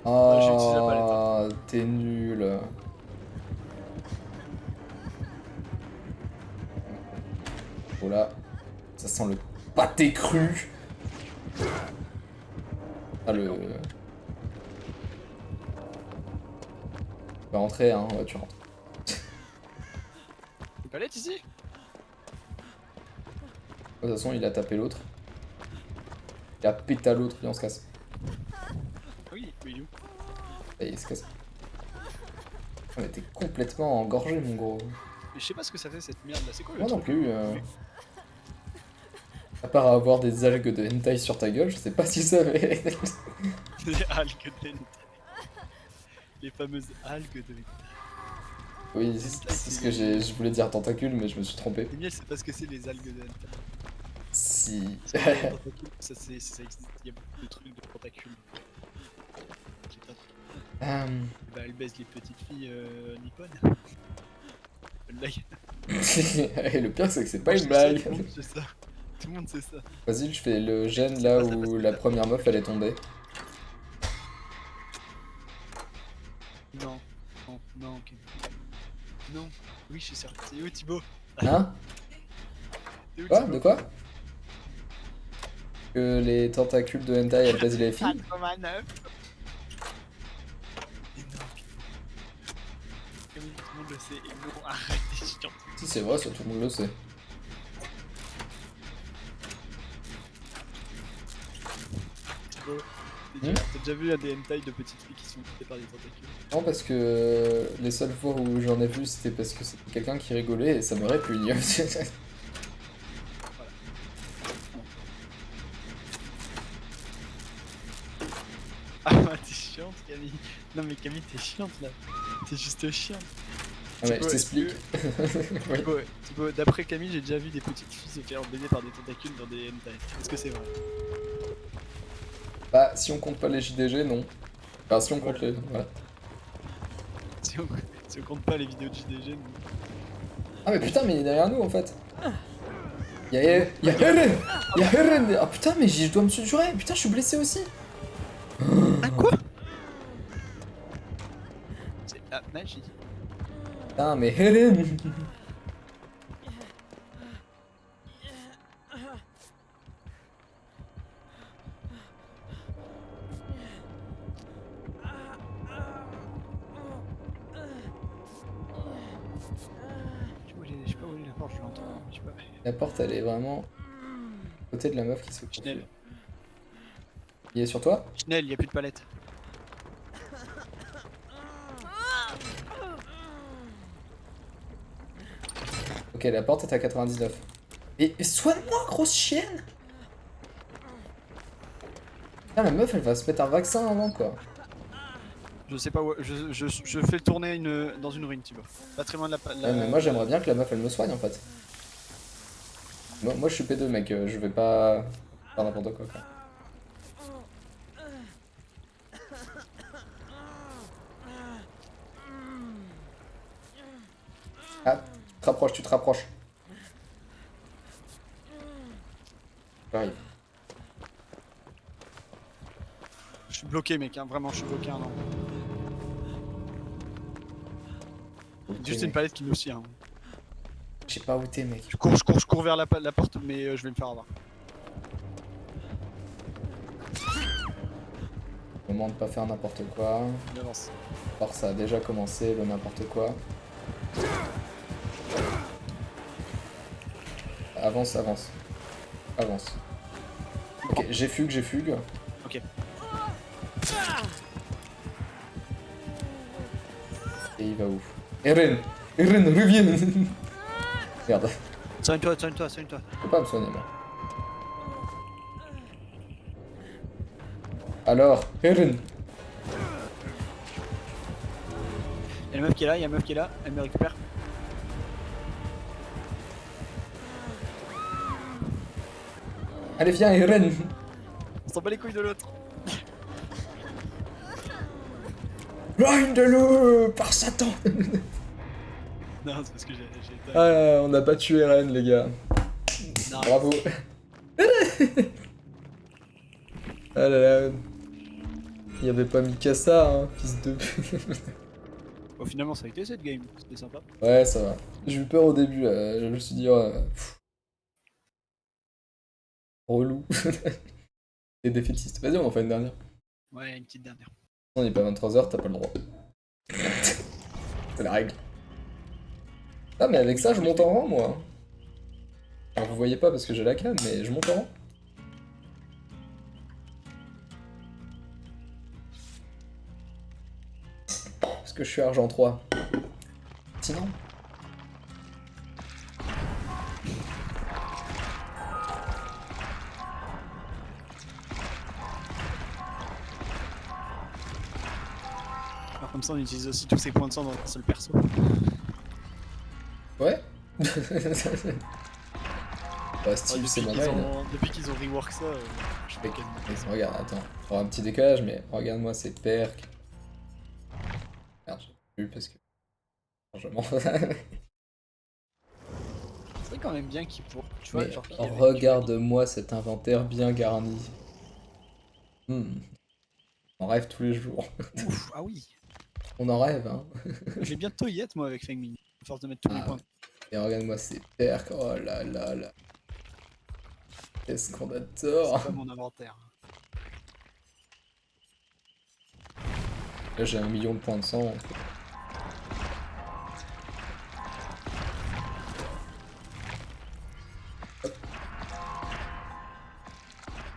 j'ai utilisé la palette, Ah, t'es nul. Oh là, ça sent le pâté cru. Ah le. Tu vas rentrer, hein, ouais, tu rentres. Une palette ici? De toute façon, il a tapé l'autre. Il a pété l'autre, et on se casse. Oui, mais il est où? Et il se casse. On était complètement engorgé, mon gros. Mais je sais pas ce que ça fait cette merde là, c'est quoi le Moi non truc? plus. À part avoir des algues de hentai sur ta gueule, je sais pas si ça fait. Les algues de hentai. Les fameuses algues de hentai. Oui, c'est ce que je voulais dire tentacule, mais je me suis trompé. Les miel, c'est parce que c'est les algues de hentai. Si. Ça, ça existe, il y a beaucoup de trucs de tentacules. J'ai pas- Bah, elle baise les petites filles nippones. Bonne blague. Et le pire, c'est que c'est pas Je une sais ça, blague. Tout le monde sait ça. Tout le monde sait ça. Vas-y, je fais le gène là où la première meuf elle est tombée. Non, non, non, ok. Non, oui, je suis sûr. C'est où Thibaut? Hein? C'est où Quoi? Thibaut? De quoi? Que les tentacules de hentai elles baisent les filles? Comme un œuf. Et non, comme tout le monde le sait, et non, arrête, t'es chiant. Si, c'est vrai, ça tout le monde le sait. Thibaut, t'as déjà vu des hentai de petites filles qui sont piquées par des tentacules? Non, parce que les seules fois où j'en ai vu, c'était parce que c'était quelqu'un qui rigolait et ça me répugne. Ah, t'es chiante, Camille. Non, mais Camille, t'es chiante là. T'es juste chiante. Ah ouais, je Thibaut, t'explique. Oui. Thibaut, d'après Camille, j'ai déjà vu des petites filles se faire baiser par des tentacules dans des hentai. Est-ce que c'est vrai? Bah, si on compte pas les JDG, non. Enfin, si on compte les. Voilà. Si on compte pas les vidéos de JDG, non. Ah, mais putain, mais il est derrière nous en fait. Y'a Eren! Y'a Eren! Ah putain, mais je dois me suturer! Putain, je suis blessé aussi! Ah, quoi? C'est la magie. Putain, mais Eren! Je sais pas où est la porte, je l'entends. Je sais pas. La porte, elle est vraiment à côté de la meuf qui se fait Chanel. Il est sur toi? Chanel, y'a plus de palette. Ok, la porte est à 99. Et soigne-moi, grosse chienne! Putain, la meuf, elle va se mettre un vaccin avant, quoi. Je sais pas où. Je fais tourner dans une ruine, Thibaut. Pas très loin de la. Ouais, mais moi, j'aimerais bien que la meuf, elle me soigne, en fait. Moi je suis P2, mec, je vais pas faire n'importe quoi. Ah, tu te rapproches, tu te rapproches. J'arrive. Je suis bloqué, mec, hein. Vraiment, je suis bloqué un an. Juste une palette qui nous tient. Hein. Je sais pas où t'es, mec. Je cours vers la porte, mais je vais me faire avoir. Moment de pas faire n'importe quoi. On avance. Alors ça a déjà commencé, le n'importe quoi. Avance, avance. Avance. Ok, j'ai fugue. Ok. Et il va où? Eren, reviens. Merde, Soigne-toi. je peux pas me soigner, moi. Alors, Eren. Y'a la meuf qui est là, elle me récupère. Allez, viens, Eren. On s'en bat les couilles de l'autre. Grind-le par Satan. Non, c'est parce que j'ai été. Ah, on n'a pas tué Eren, les gars. Non. Bravo. Ah là là. Il y avait pas Mikasa, hein, fils de... Bon, finalement, ça a été cette game, c'était sympa. Ouais, ça va. J'ai eu peur au début, je me suis dit... relou. T'es défaitiste. Vas-y, on en fait une dernière. Ouais, une petite dernière. On n'est pas 23h, t'as pas le droit. C'est la règle. Ah, mais avec ça, je monte en rang, moi. Alors, vous voyez pas parce que j'ai la canne, mais je monte en rang. Parce que je suis argent 3. Sinon... Alors comme ça on utilise aussi tous ces points de sang dans un seul perso. Ouais. Bah, Steve, c'est mon main. Depuis qu'ils ont rework ça, je fais quel Regarde, attends. Il y aura un petit décalage, mais regarde-moi ces perks. Merde, j'ai plus parce que. Franchement. C'est quand même bien qu'ils pour. Tu vois, Mais genre. qu'il y avait- regarde-moi cet inventaire bien garni. On rêve tous les jours. Ouf, ah oui. On en rêve, hein. J'ai bientôt Yet moi avec Feng Min. À force de mettre tous les Ah, points. et regarde-moi ces perks. Oh là là là. Qu'est-ce qu'on C'est adore. pas mon inventaire. Là, j'ai 1 million de points de sang. De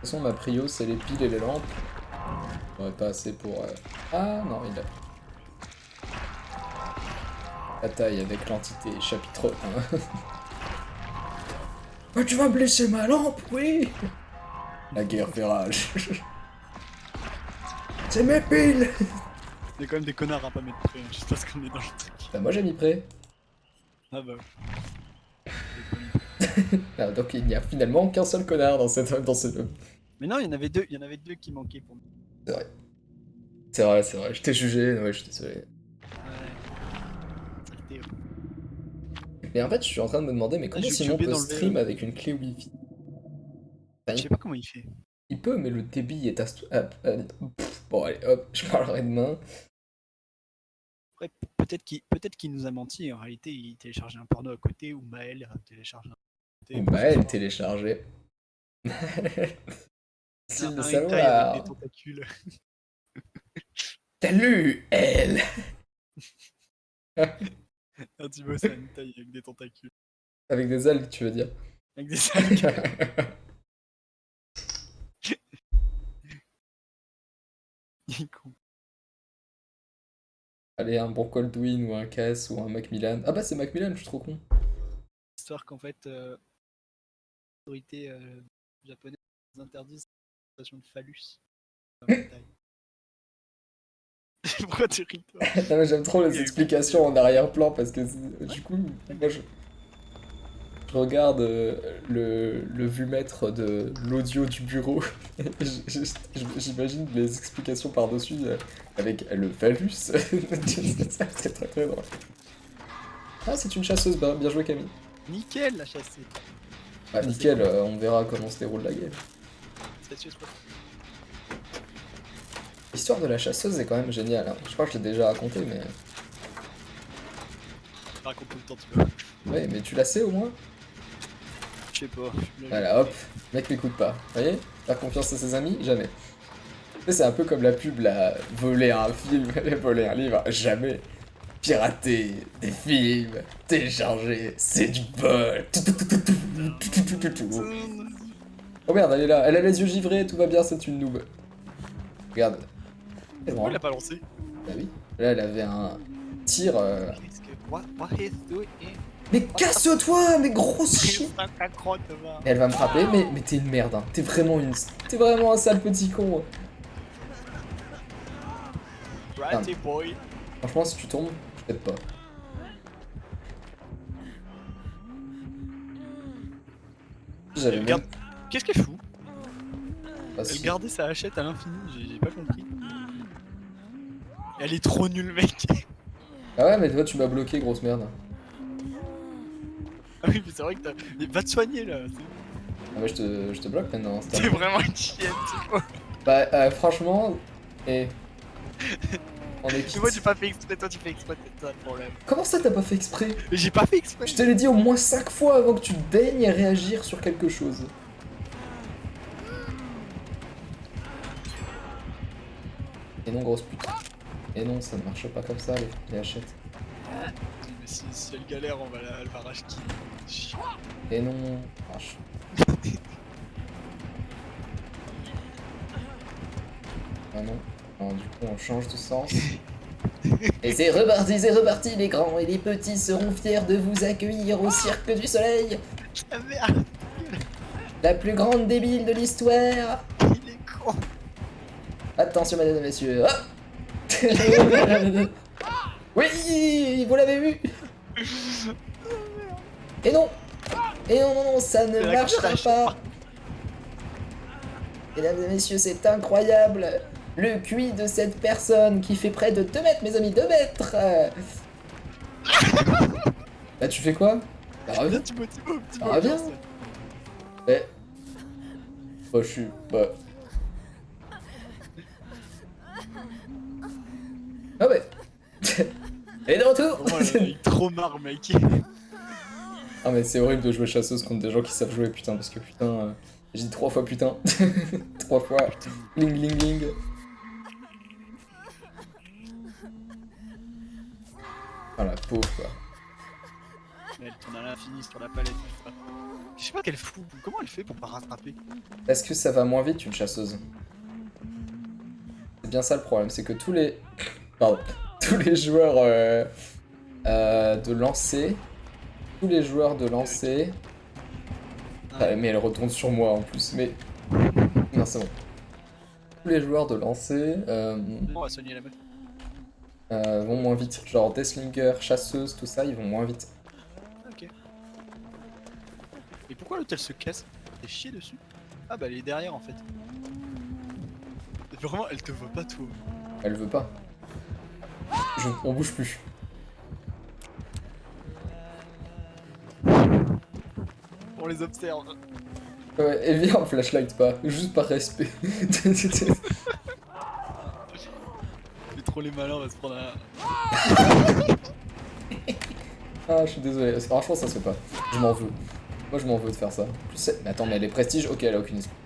toute façon, ma prio, c'est les piles et les lampes. J'aurais pas assez pour... Ah non, il a... Bataille avec l'entité, chapitre 1. Oh, tu vas me blesser ma lampe, oui. La guerre fait rage. C'est mes piles. Il y a quand même des connards à pas mettre près, hein, juste parce qu'on est dans le truc. Bah moi j'ai mis prêt. Ah bah. Ah, donc il n'y a finalement qu'un seul connard dans ce... Mais non, il y en avait deux qui manquaient pour moi. C'est vrai, je t'ai jugé, ouais, je suis désolé. Ouais. C'était- Mais en fait, je suis en train de me demander, mais comment je suis Simon occupé peut dans le stream vélo. avec une clé Wi-Fi? Je sais pas comment il fait. Il peut, mais le débit est bon, allez, hop, je parlerai demain. Après, peut-être qu'il nous a menti. En réalité, il téléchargeait un porno à côté ou Maël a téléchargé un Ou Maël téléchargé. S'il le hentai savoir. avec des tentacules. Salut, elle. Un petit peu, c'est un hentai avec des tentacules. Avec des algues, tu veux dire. Avec des algues. Il est con. Allez, un bon Coldwin ou un Cass ou un Macmillan. Ah bah c'est Macmillan, je suis trop con. Histoire qu'en fait, les autorités japonaises interdisent l'utilisation de phallus. dans le hentai. Pourquoi tu ris toi? Non, mais j'aime trop les explications en arrière-plan parce que du coup, moi je regarde le vumètre de l'audio du bureau. J'imagine les explications par-dessus avec le phallus. C'est très très drôle. Ah, c'est une chasseuse, bien joué Camille. Nickel la chassée. Ah, nickel, on verra comment se déroule la game. Statue spot. L'histoire de la chasseuse est quand même géniale. Hein. Je crois que je l'ai déjà raconté, mais. Raconte tout le temps tu veux. Ouais, mais tu la sais au moins? Je sais pas. Voilà, hop, mec m'écoute pas. Vous voyez? Faire confiance à ses amis? Jamais. Tu sais, c'est un peu comme la pub là, voler un film, voler un livre, jamais. Pirater des films, télécharger, c'est du bol. Oh merde, elle est là, elle a les yeux givrés, tout va bien, c'est une noob. Regarde. C'est Pourquoi bon. il l'a pas lancé? Bah oui. Là, elle avait un tir. Qu'est-ce que. What is doing? Mais casse-toi, mais grosse chien. Elle va me frapper, mais t'es une merde, hein. T'es vraiment un sale petit con. Ratty boy. Franchement, si tu tombes, je t'aide pas. J'avais même... Qu'est-ce qu'elle fout? Ah, Elle si. gardait sa hachette à l'infini, j'ai pas compris. Elle est trop nulle, mec. Ah ouais, mais toi, tu m'as bloqué, grosse merde. Ah oui, mais c'est vrai que t'as. Mais va te soigner là. Ah mais je te bloque maintenant. c'est T'es un- vraiment une chienne, c'est quoi? Bah, franchement... Et... On est Mais quitte. moi j'ai pas fait exprès, toi tu fais exprès, c'est ça le problème. Comment ça, t'as pas fait exprès? Mais j'ai pas fait exprès. Je te l'ai dit au moins 5 fois avant que tu daignes réagir sur quelque chose. Et non, grosse pute. Et non, ça ne marche pas comme ça, les hachettes. Mais si elle galère, elle va racheter. Et non, vache. Ah non. Non, du coup, on change de sens. Et c'est reparti, les grands et les petits seront fiers de vous accueillir au Cirque du Soleil, Ah merde, la plus grande débile de l'histoire. il est con. Attention, mesdames et messieurs. Hop. Oui, vous l'avez vu. Et non. Et non, non, non, ça ne C'est la marchera crache. pas. Mesdames et messieurs, c'est incroyable. Le QI de cette personne qui fait près de 2 mètres, mes amis, 2 mètres. Bah tu fais quoi? Bah reviens. Thibaut, Ah, reviens. Eh. Bah je suis... Bah... Ah ouais. Et de retour. Vraiment, il est trop marre, mec. Ah mais c'est horrible de jouer chasseuse contre des gens qui savent jouer, putain, parce que putain... j'ai dit 3 fois putain. 3 fois. Ling ling ling. Ah la pauvre quoi. Elle tourne à l'infini sur la palette. Je sais pas qu'elle fout. Comment elle fait pour pas rattraper? Est-ce que ça va moins vite une chasseuse? C'est bien ça le problème, c'est que tous les... Pardon. Tous les joueurs de lancer... Tous les joueurs de lancer... Ah, mais elle retourne sur moi en plus, mais... Non, c'est bon. Tous les joueurs de lancer On va soigner la meuf. vont moins vite. Genre Deathlinger, chasseuse, tout ça, ils vont moins vite. Ok. Et pourquoi l'autre elle se casse? T'es chié dessus? Ah bah elle est derrière en fait. Vraiment elle te voit pas toi. Elle veut pas. On bouge plus. On les observe. Ouais, et viens, on flashlight pas, juste par respect. C'est trop les malins, on va se prendre un... Ah, je suis désolé, franchement ça se fait pas. Je m'en veux. Moi je m'en veux de faire ça. En plus, mais attends, mais elle est prestige, ok, elle a aucune esprit.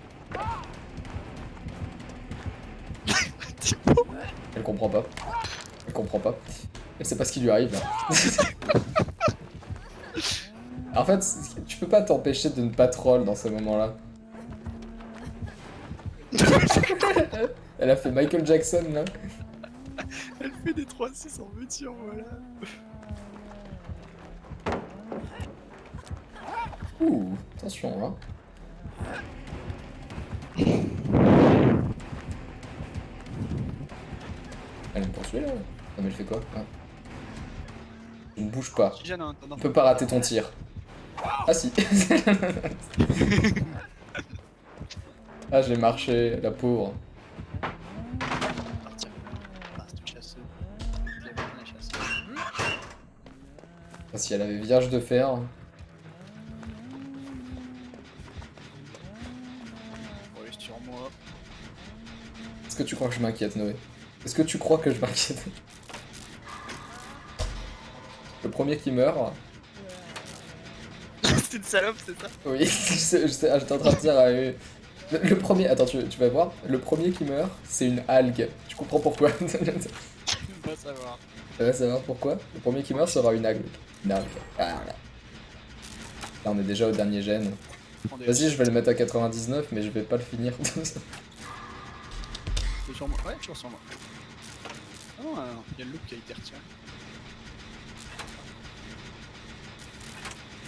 Elle comprend pas. Elle comprend pas. Elle sait pas ce qui lui arrive là. En fait, tu peux pas t'empêcher de ne pas troll dans ces moments-là. Elle a fait Michael Jackson là. Elle fait des 3-6 en voiture, voilà. Ouh, attention là. Elle me poursuit là. Non mais elle fait quoi? Ah. Je ne bouge pas. Jeanne, hein, Tu peux pas rater ton tir. Ah si. Ah j'ai marché, la pauvre. partir. Ah, c'est une chasseuse. Je l'aime bien, la chasseuse. Ah, si elle avait vierge de fer. Ouais, sur moi. Est-ce que tu crois que je m'inquiète, Noé? Est-ce que tu crois que je m'inquiète? Le premier qui meurt. C'est une salope, c'est ça? Oui, je sais, ah, j'étais en train de dire. Le premier. Attends, tu vas voir. Le premier qui meurt, c'est une algue. Tu comprends pourquoi? On va savoir. Tu vas savoir pourquoi? Le premier qui meurt sera une algue. Une algue. Ah, là. Là, on est déjà au dernier gène. Vas-y, je vais le mettre à 99, mais je vais pas le finir. C'est sur moi. Ouais, toujours sur moi. Ah non, il y a le look qui a été retiré.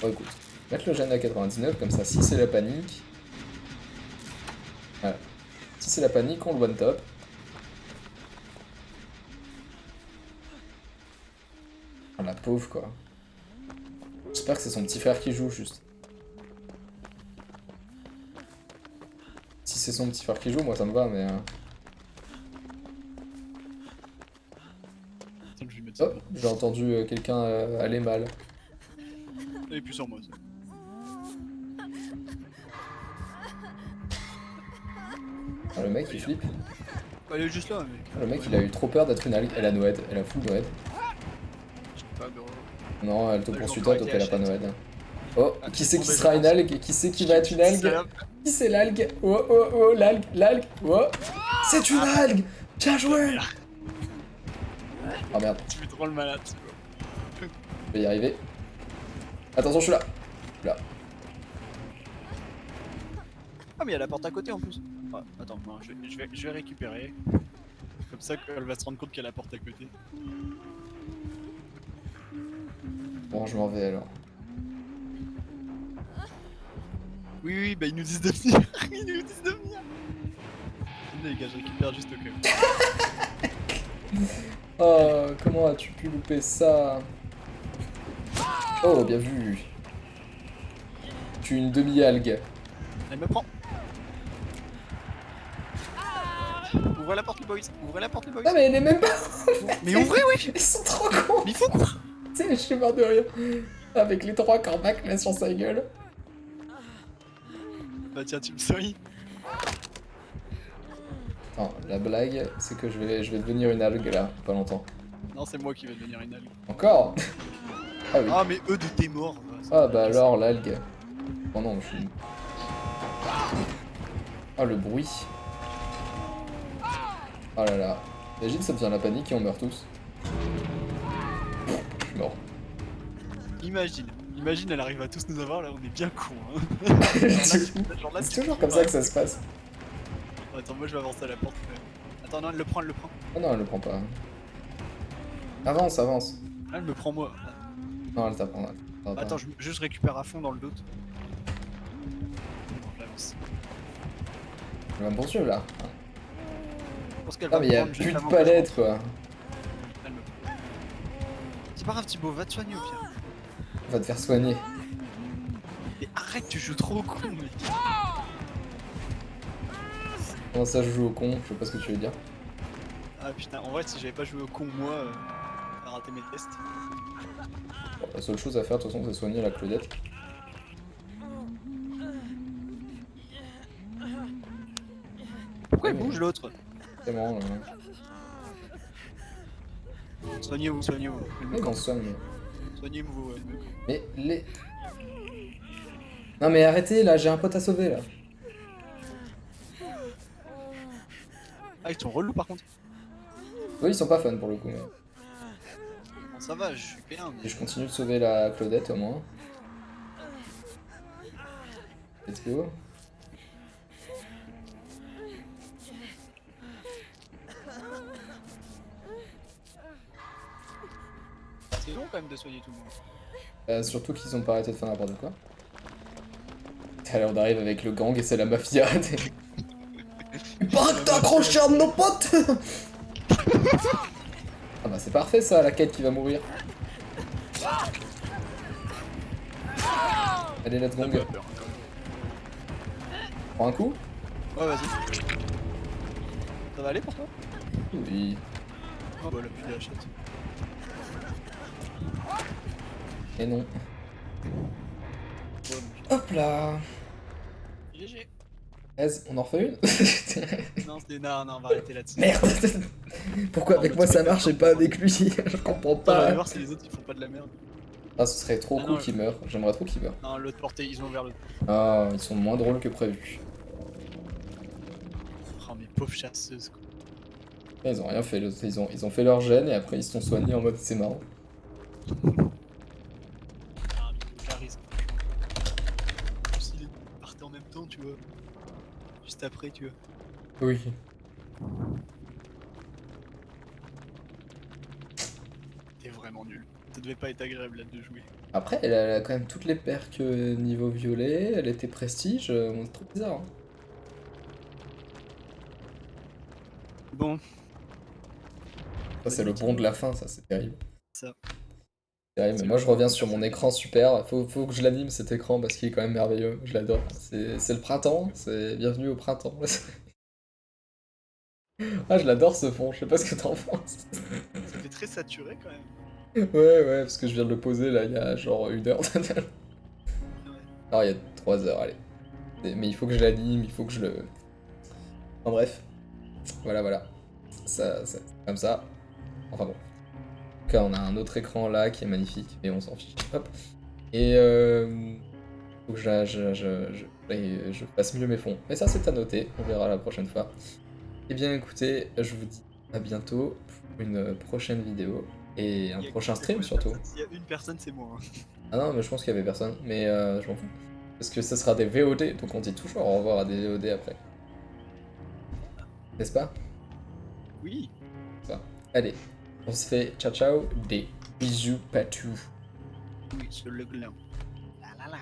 Bon, écoute. Mettre le gène à 99, comme ça, si c'est la panique. Voilà. Si c'est la panique, on le one top. Ah, la pauvre, quoi. J'espère que c'est son petit frère qui joue, juste. Si c'est son petit frère qui joue, moi ça me va, mais... Attends, je vais mettre ça. Oh, j'ai entendu quelqu'un aller mal. Elle est plus sur moi, ça. Ah, le mec, il flippe. Elle est juste là, mec. Ah, le mec, il a eu trop peur d'être une algue. Elle a Noed, elle a full Noed. Je sais pas, gros. Non, elle te Elle poursuit comprend toi, donc elle a pas qu'elle Noed. Oh, Ah, qui c'est qui bon, bah, sera je une pense. algue? Qui c'est qui va être une algue? Salope. Qui c'est l'algue? Oh, oh, oh, l'algue, l'algue, oh. C'est une algue! Bien joué! Oh merde, Tu fais trop le malade, c'est bon. je vais y arriver. Attention, je suis là. Ah, mais il y a la porte à côté en plus. Ouais, attends, non, je vais récupérer. Comme ça qu'elle va se rendre compte qu'il y a la porte à côté. Bon, je m'en vais alors. Oui, oui, bah ils nous disent de venir. Ils nous disent de venir. Attendez, les gars, je récupère juste au cas où. Oh, comment as-tu pu louper ça? Oh, bien vu. Tu es une demi-algue. Elle me prend. Ouvrez la porte les boys. Ouvrez la porte les boys. Ah mais elle est même pas... Mais ouvrez oui. Ils sont trop cons. Mais il faut quoi. Tu sais, je suis mort de rire. Avec les 3 corbacs là sur sa gueule. Bah tiens tu me souris. Non, la blague, c'est que je vais devenir une algue là, pas longtemps. Non c'est moi qui vais devenir une algue. Encore? Ah oui. Ah mais eux de tes morts. Ah bah alors l'algue. Oh non, je suis... Ah le bruit. Oh là là. Imagine ça devient la panique et on meurt tous. Je suis mort. Imagine elle arrive à tous nous avoir là on est bien cons hein. C'est toujours comme ça que ça se passe. Attends moi je vais avancer à la porte. Attends non elle le prend. Oh non, elle le prend pas. Avance, avance. Ah, elle me prend moi. Non, elle t'apprendra. Attends je récupère à fond dans le doute. Bon, j'avance. Elle va me poursuivre là. Je pense qu'elle Ah va mais me y'a prendre juste plus de avant que je palette rentre. quoi. Elle me prend. C'est pas grave Thibaut, va te soigner au pire. On va te faire soigner. Mais arrête, tu joues trop au con mec. Comment ça je joue au con? Je sais pas ce que tu veux dire. Ah putain, en vrai si j'avais pas joué au con moi, j'aurais raté mes tests. Bon, la seule chose à faire de toute façon c'est soigner la Claudette. Pourquoi il Oui, bouge l'autre? C'est marrant là. Soignez-vous. Elle me Mais camp. on se soigne. Soignez-vous. Mais les... Non mais arrêtez là, j'ai un pote à sauver là. Ah ils sont relous par contre. Oui, ils sont pas fun pour le coup. Mais... Bon ça va, je suis bien Et mais... je continue de sauver la Claudette au moins. Let's go. C'est long quand même de soigner tout le monde. Surtout qu'ils ont pas arrêté de faire n'importe quoi. Alors on arrive avec le gang et c'est la mafia. Il paraît que t'as accroché un de nos potes. Ah bah c'est parfait ça, la quête qui va mourir. Allez, let's go. Prends un coup? Ouais vas-y. Ça va aller pour toi? Oui. Oh bah la plus de la chatte. Et non. Ouais, Hop là. GG. Ez, on en refait une? Non, on va arrêter là-dessus. Merde. Pourquoi avec moi ça marche et pas avec lui? Je comprends On va pas. voir si les autres ils font pas de la merde. Ah, ce serait trop Ah cool non, qu'il meure. J'aimerais trop qu'il meure. Non, l'autre portée, ils ont ouvert l'autre. Ah, ils sont moins drôles que prévu. Oh, mes pauvres chasseuses quoi. Ils ont rien fait, ils ont fait leur gène et après ils se sont soignés en mode c'est marrant. Ah, mais charisme, franchement. En plus, ils partaient en même temps, tu vois. Juste après, tu vois. Oui. T'es vraiment nul. Ça devait pas être agréable là de jouer. Après, elle a quand même toutes les perks niveau violet, elle était prestige, c'est trop bizarre. Hein. Bon, Ça c'est le bon de la fin, ça c'est terrible. ça. Terrible, mais C'est moi le je bon reviens de sur la mon fin. écran super, faut que je l'anime cet écran parce qu'il est quand même merveilleux, je l'adore. C'est le printemps, c'est bienvenue au printemps. Ah je l'adore ce fond, je sais pas ce que t'en penses. Ça fait très saturé quand même. Ouais, parce que je viens de le poser là il y a genre 1 heure. Ouais. Non, il y a 3 heures, allez. Mais il faut que je l'anime, il faut que je le... En bref. Voilà. Ça, c'est comme ça. Enfin bon. En tout cas, on a un autre écran là qui est magnifique, mais on s'en fiche. Hop. Et faut que je fasse mieux mes fonds. Mais ça, c'est à noter. On verra la prochaine fois. Eh bien, écoutez, je vous dis à bientôt pour une prochaine vidéo. Et un Il y a prochain que- stream ouais, surtout. S'il y a une personne, c'est moi. Hein. Ah non, mais je pense qu'il y avait personne, mais je m'en fous. Parce que ce sera des VOD, donc on dit toujours au revoir à des VOD après. N'est-ce pas? Oui. Allez, on se fait ciao ciao, des bisous patou. Oui, sur le gland. La la la.